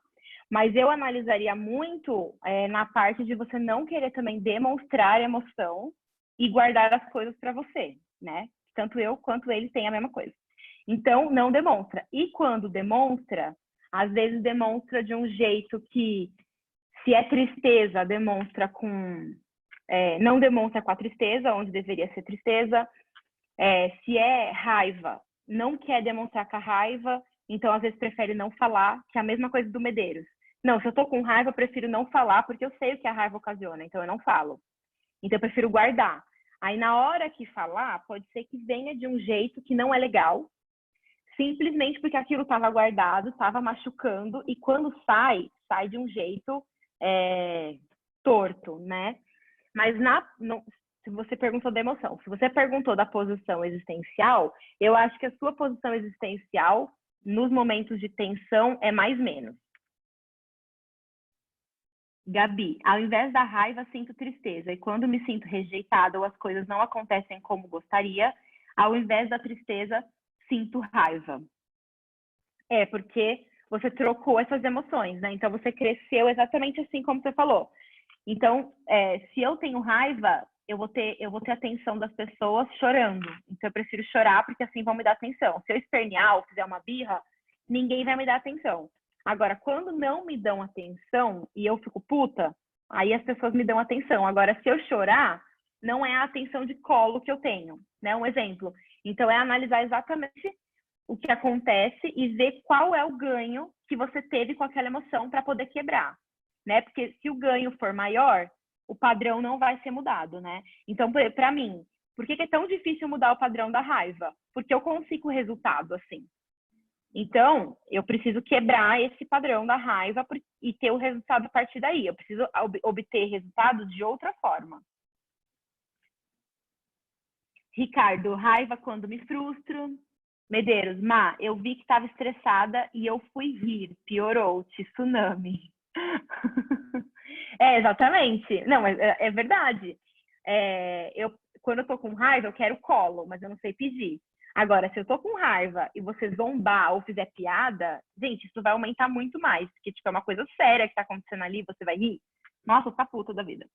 mas eu analisaria muito na parte de você não querer também demonstrar emoção e guardar as coisas para você, né? Tanto eu quanto ele têm a mesma coisa. Então, não demonstra. E quando demonstra, às vezes demonstra de um jeito que, se é tristeza, demonstra com... não demonstra com a tristeza, onde deveria ser tristeza. Se é raiva, não quer demonstrar com a raiva, então às vezes prefere não falar, que é a mesma coisa do Medeiros. Não, se eu tô com raiva, eu prefiro não falar, porque eu sei o que a raiva ocasiona, então eu não falo. Então eu prefiro guardar. Aí na hora que falar, pode ser que venha de um jeito que não é legal, simplesmente porque aquilo estava guardado, estava machucando, e quando sai de um jeito torto, né? Mas se você perguntou da emoção, se você perguntou da posição existencial, eu acho que a sua posição existencial, nos momentos de tensão, é mais menos. Gabi, ao invés da raiva, sinto tristeza. E quando me sinto rejeitada ou as coisas não acontecem como gostaria, ao invés da tristeza, sinto raiva. Porque você trocou essas emoções, né? Então, você cresceu exatamente assim como você falou. Então, se eu tenho raiva, eu vou ter a atenção das pessoas chorando. Então, eu prefiro chorar, porque assim vão me dar atenção. Se eu espernear ou fizer uma birra, ninguém vai me dar atenção. Agora, quando não me dão atenção e eu fico puta, aí as pessoas me dão atenção. Agora, se eu chorar, não é a atenção de colo que eu tenho, né? Um exemplo. Então, é analisar exatamente o que acontece e ver qual é o ganho que você teve com aquela emoção para poder quebrar, né? Porque se o ganho for maior, o padrão não vai ser mudado, né? Então, para mim, por que é tão difícil mudar o padrão da raiva? Porque eu consigo o resultado assim. Então, eu preciso quebrar esse padrão da raiva e ter o resultado a partir daí. Eu preciso obter resultado de outra forma. Ricardo, raiva quando me frustro. Medeiros, eu vi que estava estressada e eu fui rir. Piorou, tsunami. Exatamente. Não, mas é verdade. Quando eu tô com raiva, eu quero colo, mas eu não sei pedir. Agora, se eu tô com raiva e você zombar ou fizer piada, gente, isso vai aumentar muito mais. Porque, tipo, é uma coisa séria que tá acontecendo ali, você vai rir. Nossa, tá puta da vida.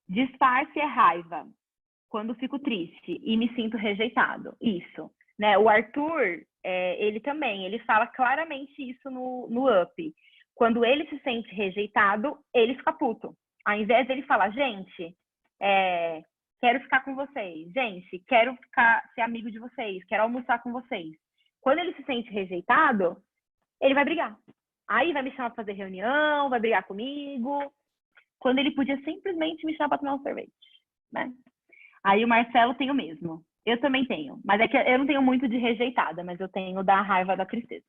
Disfarce é raiva. Quando fico triste e me sinto rejeitado. Isso. Né? O Arthur, ele também, ele fala claramente isso no Up. Quando ele se sente rejeitado, ele fica puto. Ao invés dele falar, gente, quero ficar com vocês. Gente, quero ser amigo de vocês. Quero almoçar com vocês. Quando ele se sente rejeitado, ele vai brigar. Aí vai me chamar para fazer reunião, vai brigar comigo. Quando ele podia simplesmente me chamar para tomar um sorvete. Né? Aí o Marcelo tem o mesmo. Eu também tenho. Mas é que eu não tenho muito de rejeitada, mas eu tenho da raiva, da tristeza.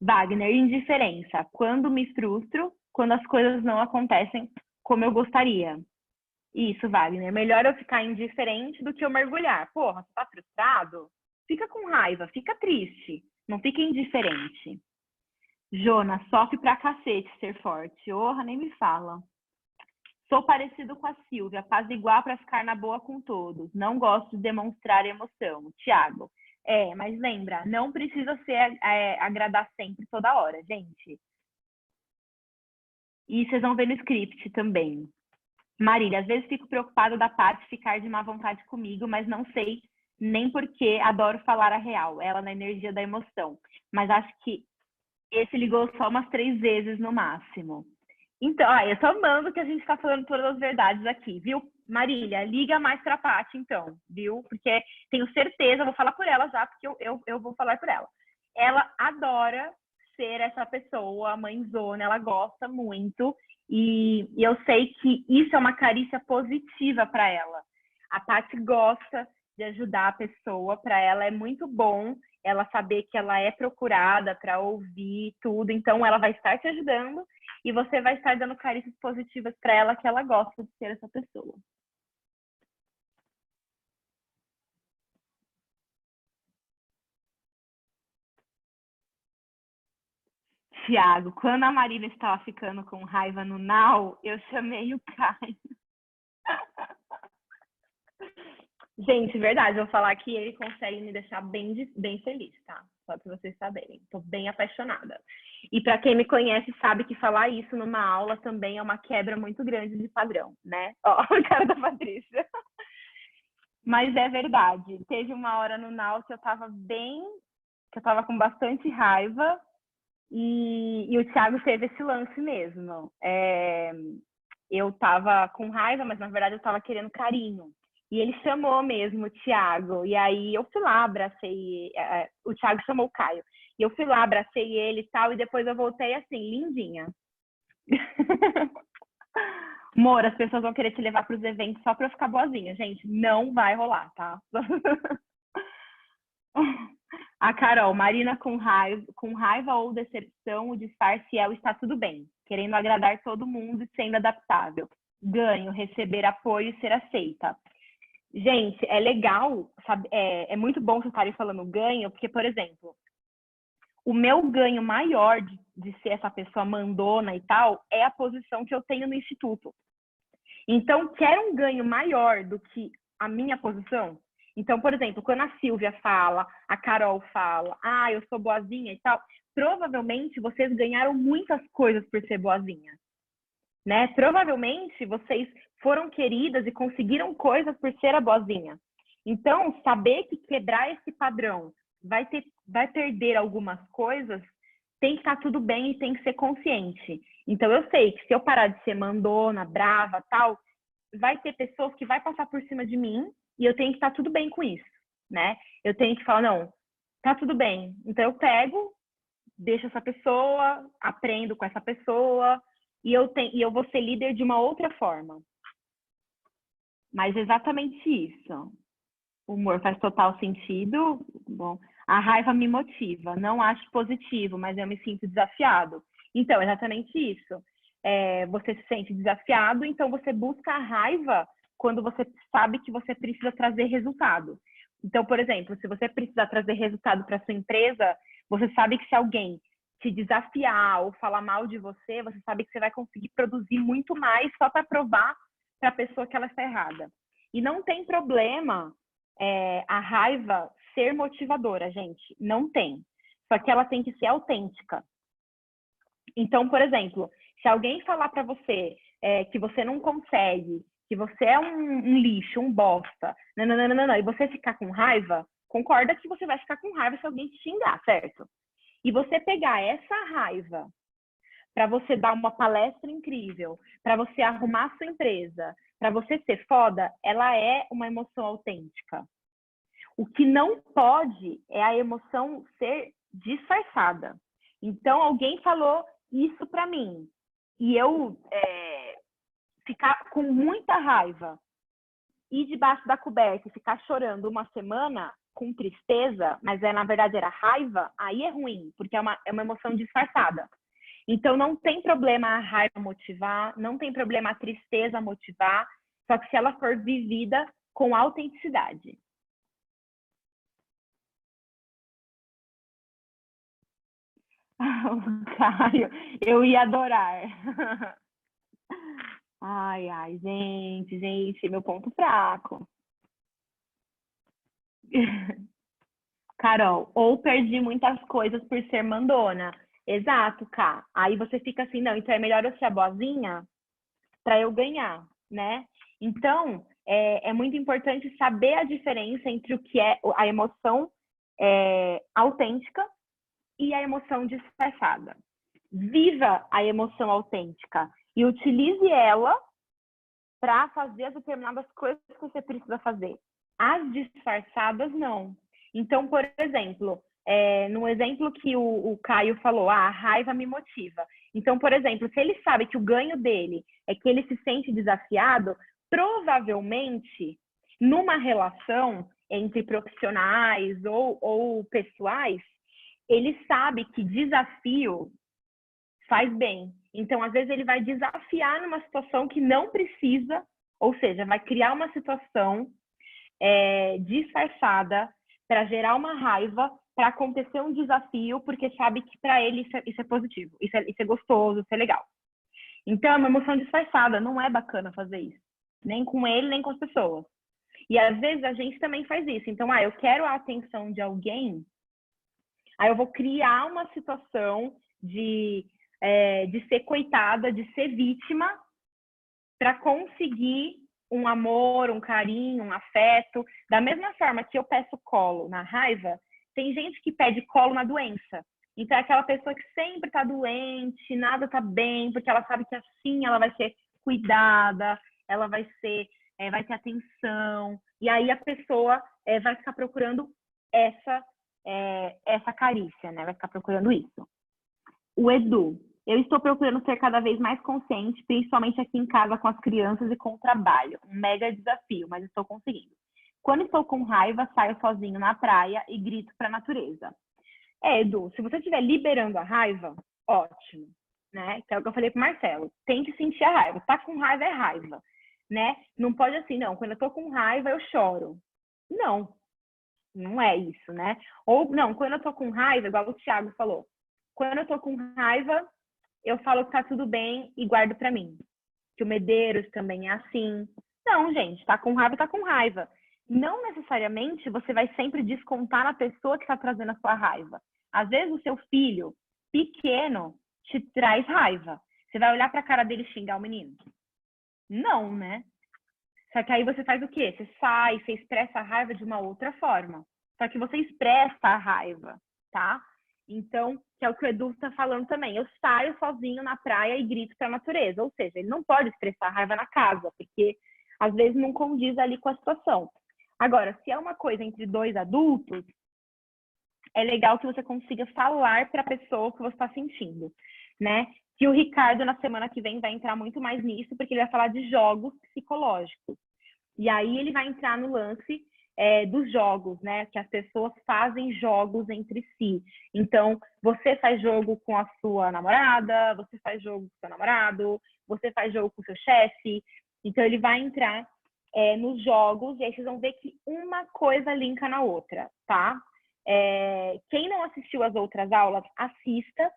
Wagner, indiferença. Quando me frustro, quando as coisas não acontecem como eu gostaria. Isso, Wagner. Melhor eu ficar indiferente do que eu mergulhar. Porra, você tá frustrado? Fica com raiva, fica triste. Não fica indiferente. Jonas, sofre pra cacete ser forte. Orra, nem me fala. Sou parecido com a Silvia, apaziguar para ficar na boa com todos. Não gosto de demonstrar emoção. Tiago, mas lembra, não precisa ser agradar sempre toda hora, gente. E vocês vão ver no script também. Marília, às vezes fico preocupada da Paty ficar de má vontade comigo, mas não sei nem porque adoro falar a real, ela na energia da emoção. Mas acho que esse ligou só umas 3 vezes no máximo. Então, eu tô amando que a gente tá falando todas as verdades aqui, viu? Marília, liga mais pra Paty, então, viu? Porque tenho certeza, vou falar por ela já, porque eu vou falar por ela. Ela adora ser essa pessoa, mãezona, ela gosta muito. E eu sei que isso é uma carícia positiva para ela. A Paty gosta de ajudar a pessoa, para ela é muito bom ela saber que ela é procurada para ouvir tudo, então ela vai estar te ajudando e você vai estar dando carícias positivas para ela, que ela gosta de ser essa pessoa. Tiago, quando a Marina estava ficando com raiva no Now, eu chamei o Caio. Gente, verdade, vou falar que ele consegue me deixar bem feliz, tá? Só para vocês saberem. Tô bem apaixonada. E para quem me conhece sabe que falar isso numa aula também é uma quebra muito grande de padrão, né? Ó, a cara da Patrícia. Mas é verdade. Teve uma hora no Now que eu tava com bastante raiva e o Thiago teve esse lance mesmo. Eu tava com raiva, mas na verdade eu tava querendo carinho. E ele chamou mesmo o Thiago. E aí eu fui lá, abracei. O Thiago chamou o Caio. E eu fui lá, abracei ele e tal. E depois eu voltei assim, lindinha. Amor, as pessoas vão querer te levar para os eventos só para eu ficar boazinha. Gente, não vai rolar, tá? A Carol, Marina com raiva ou decepção, o disfarce é o está tudo bem. Querendo agradar todo mundo e sendo adaptável. Ganho, receber apoio e ser aceita. Gente, é legal, sabe? É muito bom vocês estarem falando ganho, porque, por exemplo, o meu ganho maior de ser essa pessoa mandona e tal é a posição que eu tenho no instituto. Então, quer um ganho maior do que a minha posição? Então, por exemplo, quando a Silvia fala, a Carol fala, eu sou boazinha e tal, provavelmente vocês ganharam muitas coisas por ser boazinha, né? Provavelmente vocês foram queridas e conseguiram coisas por ser a boazinha. Então, saber que quebrar esse padrão vai perder algumas coisas, tem que estar tudo bem e tem que ser consciente. Então, eu sei que se eu parar de ser mandona, brava, tal, vai ter pessoas que vai passar por cima de mim e eu tenho que estar tudo bem com isso, né? Eu tenho que falar, não, tá tudo bem. Então, eu pego, deixo essa pessoa, aprendo com essa pessoa e eu vou ser líder de uma outra forma. Mas exatamente isso. O humor faz total sentido. Bom, a raiva me motiva. Não acho positivo, mas eu me sinto desafiado. Então, exatamente isso. Você se sente desafiado, então você busca a raiva quando você sabe que você precisa trazer resultado. Então, por exemplo, se você precisa trazer resultado para sua empresa, você sabe que se alguém te desafiar ou falar mal de você, você sabe que você vai conseguir produzir muito mais só para provar para a pessoa que ela está errada. E não tem problema a raiva ser motivadora, gente. Não tem. Só que ela tem que ser autêntica. Então, por exemplo, se alguém falar para você que você não consegue, que você é um lixo, um bosta, não, e você ficar com raiva, concorda que você vai ficar com raiva se alguém te xingar, certo? E você pegar essa raiva para você dar uma palestra incrível, para você arrumar a sua empresa, para você ser foda, ela é uma emoção autêntica. O que não pode é a emoção ser disfarçada. Então, alguém falou isso para mim e eu ficar com muita raiva, ir debaixo da coberta e ficar chorando uma semana com tristeza, mas na verdade era raiva, aí é ruim, porque é uma emoção disfarçada. Então, não tem problema a raiva motivar, não tem problema a tristeza motivar, só que se ela for vivida com autenticidade. O Caio, eu ia adorar. Ai, ai, gente, meu ponto fraco. Carol, ou perdi muitas coisas por ser mandona. Exato, Cá. Aí você fica assim, não, então é melhor eu ser a boazinha para eu ganhar, né? Então, é muito importante saber a diferença entre o que é a emoção autêntica e a emoção disfarçada. Viva a emoção autêntica e utilize ela para fazer as determinadas coisas que você precisa fazer. As disfarçadas, não. Então, por exemplo, no exemplo que o Caio falou, a raiva me motiva. Então, por exemplo, se ele sabe que o ganho dele é que ele se sente desafiado, provavelmente, numa relação entre profissionais ou pessoais, ele sabe que desafio faz bem. Então, às vezes, ele vai desafiar numa situação que não precisa, ou seja, vai criar uma situação disfarçada para gerar uma raiva, para acontecer um desafio, porque sabe que para ele isso é positivo, isso é gostoso, isso é legal. Então, é uma emoção disfarçada, não é bacana fazer isso. Nem com ele, nem com as pessoas. E às vezes a gente também faz isso. Então, eu quero a atenção de alguém, aí eu vou criar uma situação de ser coitada, de ser vítima, para conseguir um amor, um carinho, um afeto. Da mesma forma que eu peço colo na raiva, tem gente que pede colo na doença. Então, é aquela pessoa que sempre está doente, nada está bem, porque ela sabe que assim ela vai ser cuidada, ela vai ter atenção. E aí a pessoa vai ficar procurando essa carícia, né? Vai ficar procurando isso. O Edu, eu estou procurando ser cada vez mais consciente, principalmente aqui em casa com as crianças e com o trabalho. Um mega desafio, mas estou conseguindo. Quando estou com raiva, saio sozinho na praia e grito para a natureza. Edu, se você estiver liberando a raiva, ótimo, né? Que é o que eu falei pro Marcelo. Tem que sentir a raiva. Tá com raiva é raiva, né? Não pode assim, não. Quando eu tô com raiva, eu choro. Não, não é isso, né? Ou, não, quando eu tô com raiva, igual o Thiago falou. Quando eu tô com raiva, eu falo que tá tudo bem e guardo pra mim. Que o Medeiros também é assim. Não, gente, tá com raiva, tá com raiva. Não necessariamente você vai sempre descontar na pessoa que está trazendo a sua raiva. Às vezes o seu filho pequeno te traz raiva. Você vai olhar para a cara dele e xingar o menino? Não, né? Só que aí você faz o quê? Você sai, você expressa a raiva de uma outra forma. Só que você expressa a raiva, tá? Então, que é o que o Edu está falando também. Eu saio sozinho na praia e grito para a natureza. Ou seja, ele não pode expressar a raiva na casa, porque às vezes não condiz ali com a situação. Agora, se é uma coisa entre dois adultos, é legal que você consiga falar para a pessoa o que você está sentindo, né? Que o Ricardo, na semana que vem, vai entrar muito mais nisso, porque ele vai falar de jogos psicológicos. E aí ele vai entrar no lance dos jogos, né? Que as pessoas fazem jogos entre si. Então, você faz jogo com a sua namorada, você faz jogo com o seu namorado, você faz jogo com o seu chefe. Então, ele vai entrar nos jogos, e aí vocês vão ver que uma coisa linka na outra, tá? Quem não assistiu as outras aulas, assista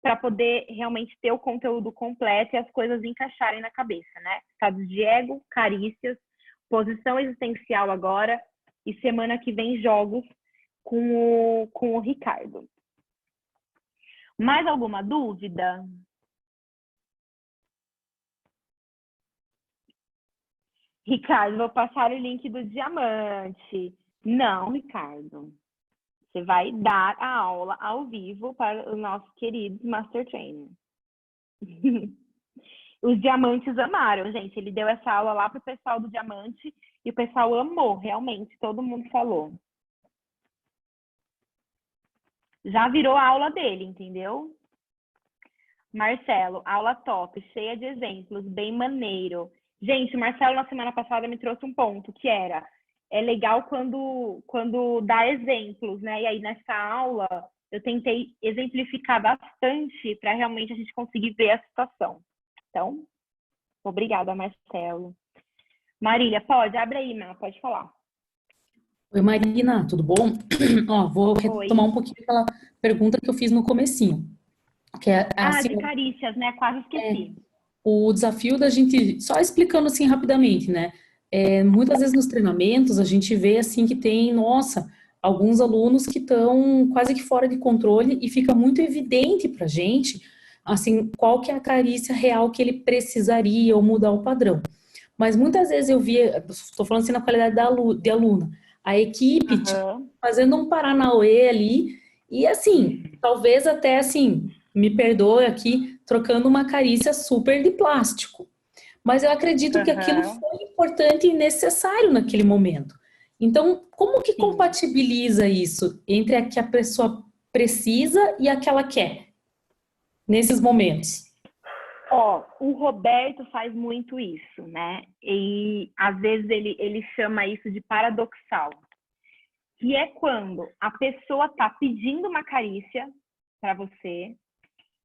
para poder realmente ter o conteúdo completo e as coisas encaixarem na cabeça, né? Estados de ego, carícias, posição existencial agora, e semana que vem jogos com o Ricardo. Mais alguma dúvida? Ricardo, vou passar o link do diamante. Não, Ricardo. Você vai dar a aula ao vivo para os nossos queridos Master Trainer. Os diamantes amaram, gente. Ele deu essa aula lá para o pessoal do diamante e o pessoal amou, realmente. Todo mundo falou. Já virou a aula dele, entendeu? Marcelo, aula top, cheia de exemplos, bem maneiro. Gente, o Marcelo na semana passada me trouxe um ponto, que era, é legal quando dá exemplos, né? E aí nessa aula eu tentei exemplificar bastante para realmente a gente conseguir ver a situação. Então, obrigada, Marcelo. Marília, abre aí, Má, pode falar. Oi, Marina, tudo bom? Ó, vou retomar um pouquinho aquela pergunta que eu fiz no comecinho. Que é assim, de carícias, né? Quase esqueci. o desafio da gente, só explicando assim rapidamente, né? Muitas vezes nos treinamentos a gente vê assim que tem, nossa, alguns alunos que estão quase que fora de controle e fica muito evidente para a gente, assim, qual que é a carícia real que ele precisaria ou mudar o padrão. Mas muitas vezes eu via, estou falando assim na qualidade de aluna, a equipe tipo, fazendo um paranauê ali e assim, talvez até assim, me perdoe aqui, trocando uma carícia super de plástico. Mas eu acredito que aquilo foi importante e necessário naquele momento. Então, como que compatibiliza isso entre a que a pessoa precisa e a que ela quer nesses momentos? O Roberto faz muito isso, né? E às vezes ele chama isso de paradoxal, que é quando a pessoa tá pedindo uma carícia para você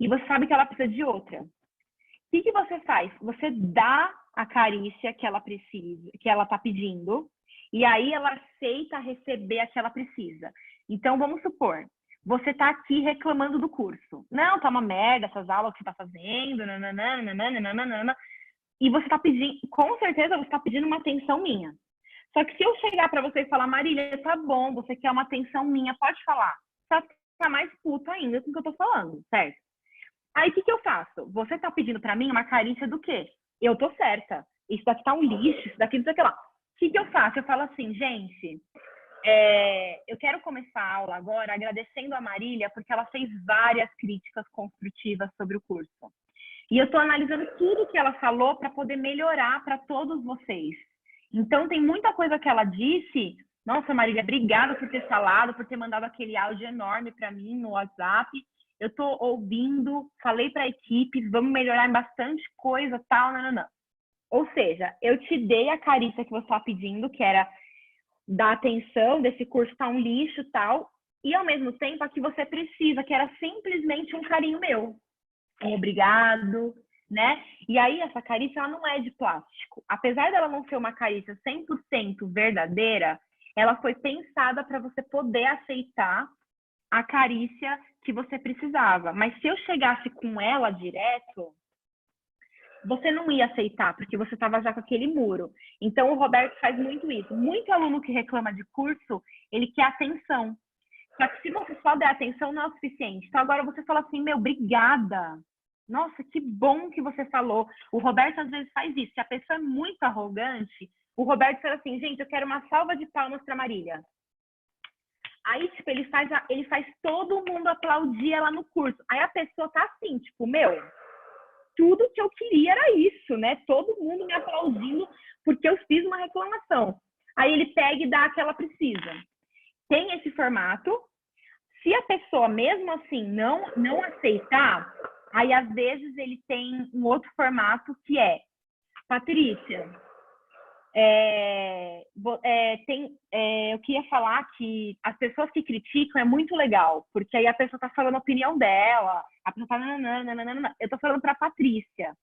e você sabe que ela precisa de outra. O que você faz? Você dá a carícia que ela precisa, que ela tá pedindo, e aí ela aceita receber a que ela precisa. Então, vamos supor, você tá aqui reclamando do curso. Não, tá uma merda essas aulas que você tá fazendo, nananana, e você tá pedindo, com certeza você tá pedindo uma atenção minha. Só que se eu chegar para você e falar, Marília, tá bom, você quer uma atenção minha, pode falar. Você vai ficar mais puta ainda com o que eu tô falando, certo? Aí, o que eu faço? Você tá pedindo pra mim uma carícia do quê? Eu tô certa. Isso daqui tá um lixo, isso daqui, não sei o que lá. O que eu faço? Eu falo assim, gente, eu quero começar a aula agora agradecendo a Marília porque ela fez várias críticas construtivas sobre o curso. E eu tô analisando tudo que ela falou para poder melhorar para todos vocês. Então, tem muita coisa que ela disse. Nossa, Marília, obrigada por ter falado, por ter mandado aquele áudio enorme para mim no WhatsApp. Eu estou ouvindo, falei para a equipe, vamos melhorar em bastante coisa, tal, não. Ou seja, eu te dei a carícia que você estava pedindo, que era da atenção, desse curso tá um lixo, tal, e ao mesmo tempo a que você precisa, que era simplesmente um carinho meu. Um obrigado, né? E aí essa carícia, ela não é de plástico. Apesar dela não ser uma carícia 100% verdadeira, ela foi pensada para você poder aceitar a carícia que você precisava. Mas se eu chegasse com ela direto, você não ia aceitar, porque você estava já com aquele muro. Então, o Roberto faz muito isso. Muito aluno que reclama de curso, ele quer atenção. Só que se você só der atenção, não é o suficiente. Então, agora você fala assim, meu, obrigada. Nossa, que bom que você falou. O Roberto, às vezes, faz isso. Se a pessoa é muito arrogante, o Roberto fala assim, gente, eu quero uma salva de palmas para Marília. Aí, tipo, ele faz todo mundo aplaudir ela no curso. Aí a pessoa tá assim, tipo, meu, tudo que eu queria era isso, né? Todo mundo me aplaudindo porque eu fiz uma reclamação. Aí ele pega e dá a que ela precisa. Tem esse formato. Se a pessoa, mesmo assim, não aceitar, aí, às vezes, ele tem um outro formato que é, Patrícia, eu queria falar que as pessoas que criticam é muito legal, porque aí a pessoa está falando a opinião dela, a pessoa fala, não. Eu estou falando para a Patrícia.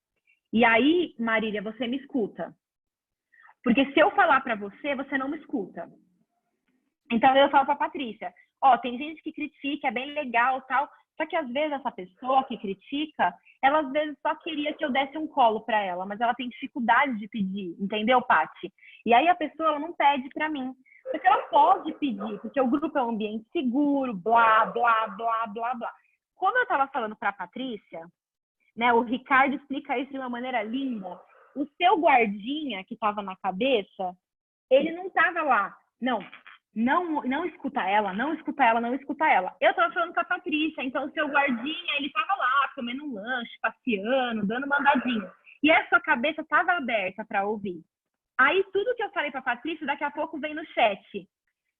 E aí, Marília, você me escuta. Porque se eu falar para você, você não me escuta. Então, eu falo para a Patrícia, tem gente que critica, é bem legal, tal, só que às vezes essa pessoa que critica, ela às vezes só queria que eu desse um colo para ela, mas ela tem dificuldade de pedir, entendeu, Paty? E aí a pessoa ela não pede para mim, porque ela pode pedir, porque o grupo é um ambiente seguro, blá, blá, blá, blá, blá. Como eu estava falando para a Patrícia, né, o Ricardo explica isso de uma maneira linda, o seu guardinha que estava na cabeça, ele não estava lá, não escuta ela, não escuta ela, não escuta ela. Eu tava falando com a Patrícia, então o seu guardinha, ele tava lá, comendo um lanche, passeando, dando mandadinho. E a sua cabeça tava aberta para ouvir. Aí tudo que eu falei pra Patrícia, daqui a pouco vem no chat.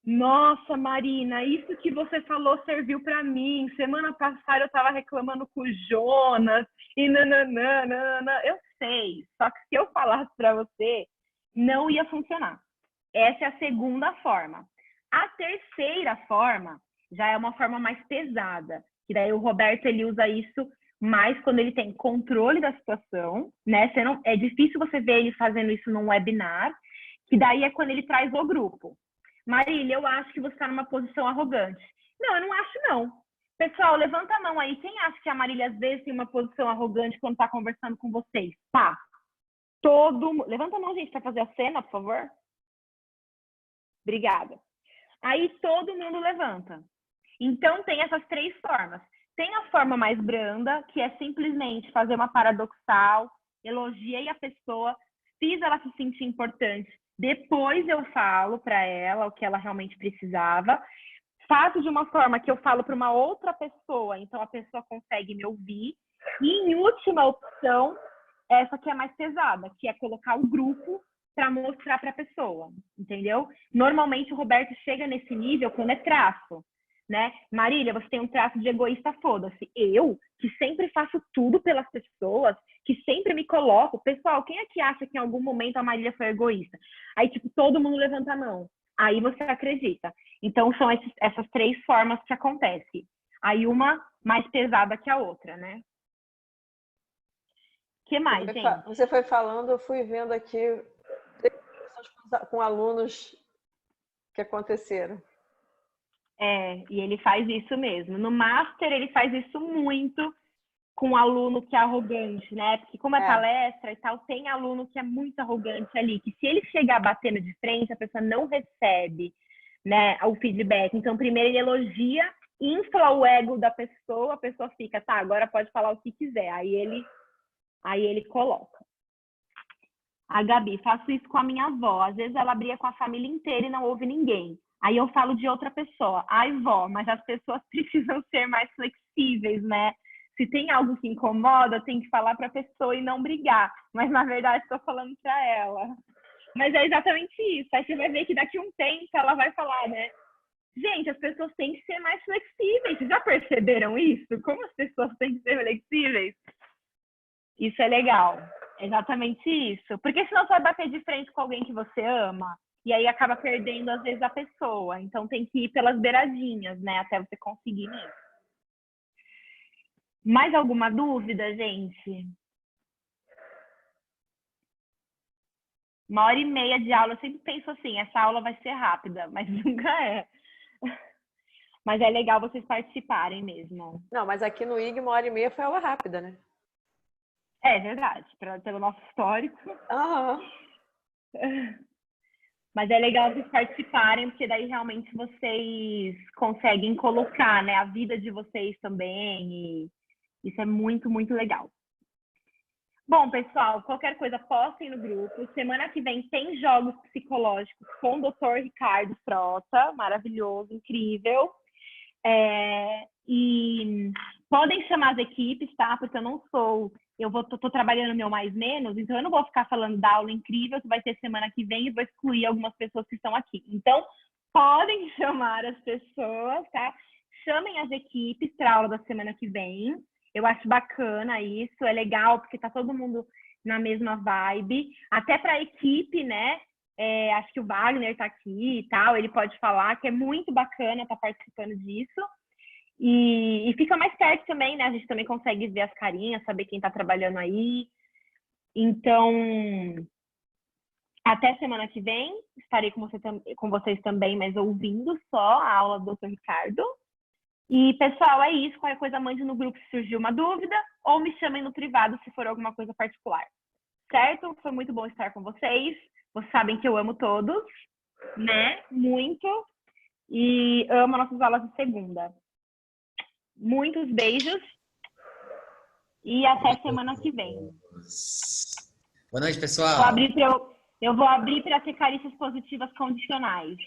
Nossa, Marina, isso que você falou serviu para mim. Semana passada eu tava reclamando com o Jonas e nananana. Eu sei, só que se eu falasse para você, não ia funcionar. Essa é a segunda forma. A terceira forma já é uma forma mais pesada, que daí o Roberto ele usa isso mais quando ele tem controle da situação, né? É difícil você ver ele fazendo isso num webinar, que daí é quando ele traz o grupo. Marília, eu acho que você está numa posição arrogante. Não, eu não acho, não. Pessoal, levanta a mão aí. Quem acha que a Marília às vezes tem uma posição arrogante quando tá conversando com vocês? Tá. Levanta a mão, gente, para fazer a cena, por favor. Obrigada. Aí todo mundo levanta. Então tem essas 3 formas. Tem a forma mais branda, que é simplesmente fazer uma paradoxal, elogiei a pessoa, fiz ela se sentir importante. Depois eu falo para ela o que ela realmente precisava. Faço de uma forma que eu falo para uma outra pessoa, então a pessoa consegue me ouvir. E em última opção, essa que é mais pesada, que é colocar o grupo para mostrar para a pessoa, entendeu? Normalmente o Roberto chega nesse nível quando é traço, né? Marília, você tem um traço de egoísta, foda-se. Eu, que sempre faço tudo pelas pessoas, que sempre me coloco. Pessoal, quem é que acha que em algum momento a Marília foi egoísta? Aí, tipo, todo mundo levanta a mão. Aí você acredita. Então, são essas 3 formas que acontecem. Aí, uma mais pesada que a outra, né? O que mais, gente? Você foi falando, eu fui vendo aqui 3 situações com alunos que aconteceram. E ele faz isso mesmo. No Master, ele faz isso muito com aluno que é arrogante, né? Porque como é palestra e tal, tem aluno que é muito arrogante ali, que se ele chegar batendo de frente, a pessoa não recebe, né, o feedback. Então, primeiro ele elogia, infla o ego da pessoa, a pessoa fica, tá, agora pode falar o que quiser. Aí ele coloca. A Gabi, faço isso com a minha avó. Às vezes ela abria com a família inteira e não ouve ninguém. Aí eu falo de outra pessoa. Ai, vó, mas as pessoas precisam ser mais flexíveis, né? Se tem algo que incomoda, tem que falar para a pessoa e não brigar. Mas, na verdade, estou falando para ela. Mas é exatamente isso. Aí você vai ver que daqui a um tempo ela vai falar, né? Gente, as pessoas têm que ser mais flexíveis. Vocês já perceberam isso? Como as pessoas têm que ser flexíveis? Isso é legal. É exatamente isso. Porque senão você vai bater de frente com alguém que você ama. E aí acaba perdendo, às vezes, a pessoa. Então, tem que ir pelas beiradinhas, né? Até você conseguir mesmo. Mais alguma dúvida, gente? 1h30 de aula. Eu sempre penso assim, essa aula vai ser rápida, mas nunca é. Mas é legal vocês participarem mesmo. Não, mas aqui no IG 1h30 foi aula rápida, né? É verdade, pelo nosso histórico. Mas é legal vocês participarem, porque daí realmente vocês conseguem colocar, né, a vida de vocês também. E isso é muito, muito legal. Bom, pessoal, qualquer coisa postem no grupo. Semana que vem tem jogos psicológicos com o Dr. Ricardo Frota. Maravilhoso, incrível. E podem chamar as equipes, tá? Porque eu não sou... tô trabalhando meu mais menos, então eu não vou ficar falando da aula incrível que vai ter semana que vem e vou excluir algumas pessoas que estão aqui. Então, podem chamar as pessoas, tá? Chamem as equipes para a aula da semana que vem. Eu acho bacana isso, é legal, porque tá todo mundo na mesma vibe. Até para a equipe, né? Acho que o Wagner tá aqui e tal, ele pode falar que é muito bacana estar participando disso. E fica mais perto também, né? A gente também consegue ver as carinhas, saber quem tá trabalhando aí. Então, até semana que vem, estarei com vocês também, mas ouvindo só a aula do Dr. Ricardo. E, pessoal, é isso. Qualquer coisa, mande no grupo se surgiu uma dúvida ou me chamem no privado se for alguma coisa particular. Certo? Foi muito bom estar com vocês. Vocês sabem que eu amo todos, né? Muito. E amo nossas aulas de segunda. Muitos beijos. E até semana que vem. Boa noite, pessoal. Eu vou abrir para ter carícias positivas condicionais.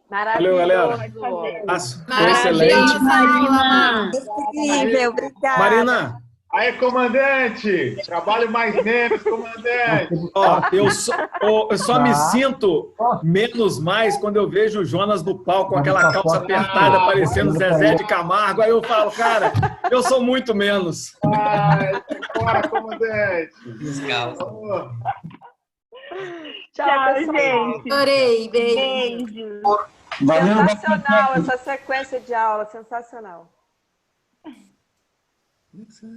Maravilhoso. Valeu, galera. Excelente. Marina. Incrível, obrigada. Marina. Aí, comandante. Trabalho mais menos, comandante. Ó, eu só me sinto menos mais quando eu vejo o Jonas no palco com aquela calça apertada, parecendo Zezé de Camargo. Aí eu falo, cara, eu sou muito menos. Bora, comandante. Tchau, pessoal. Gente. Adorei, beijo. Beijos. Sensacional essa sequência de aula, sensacional. Como é que sai?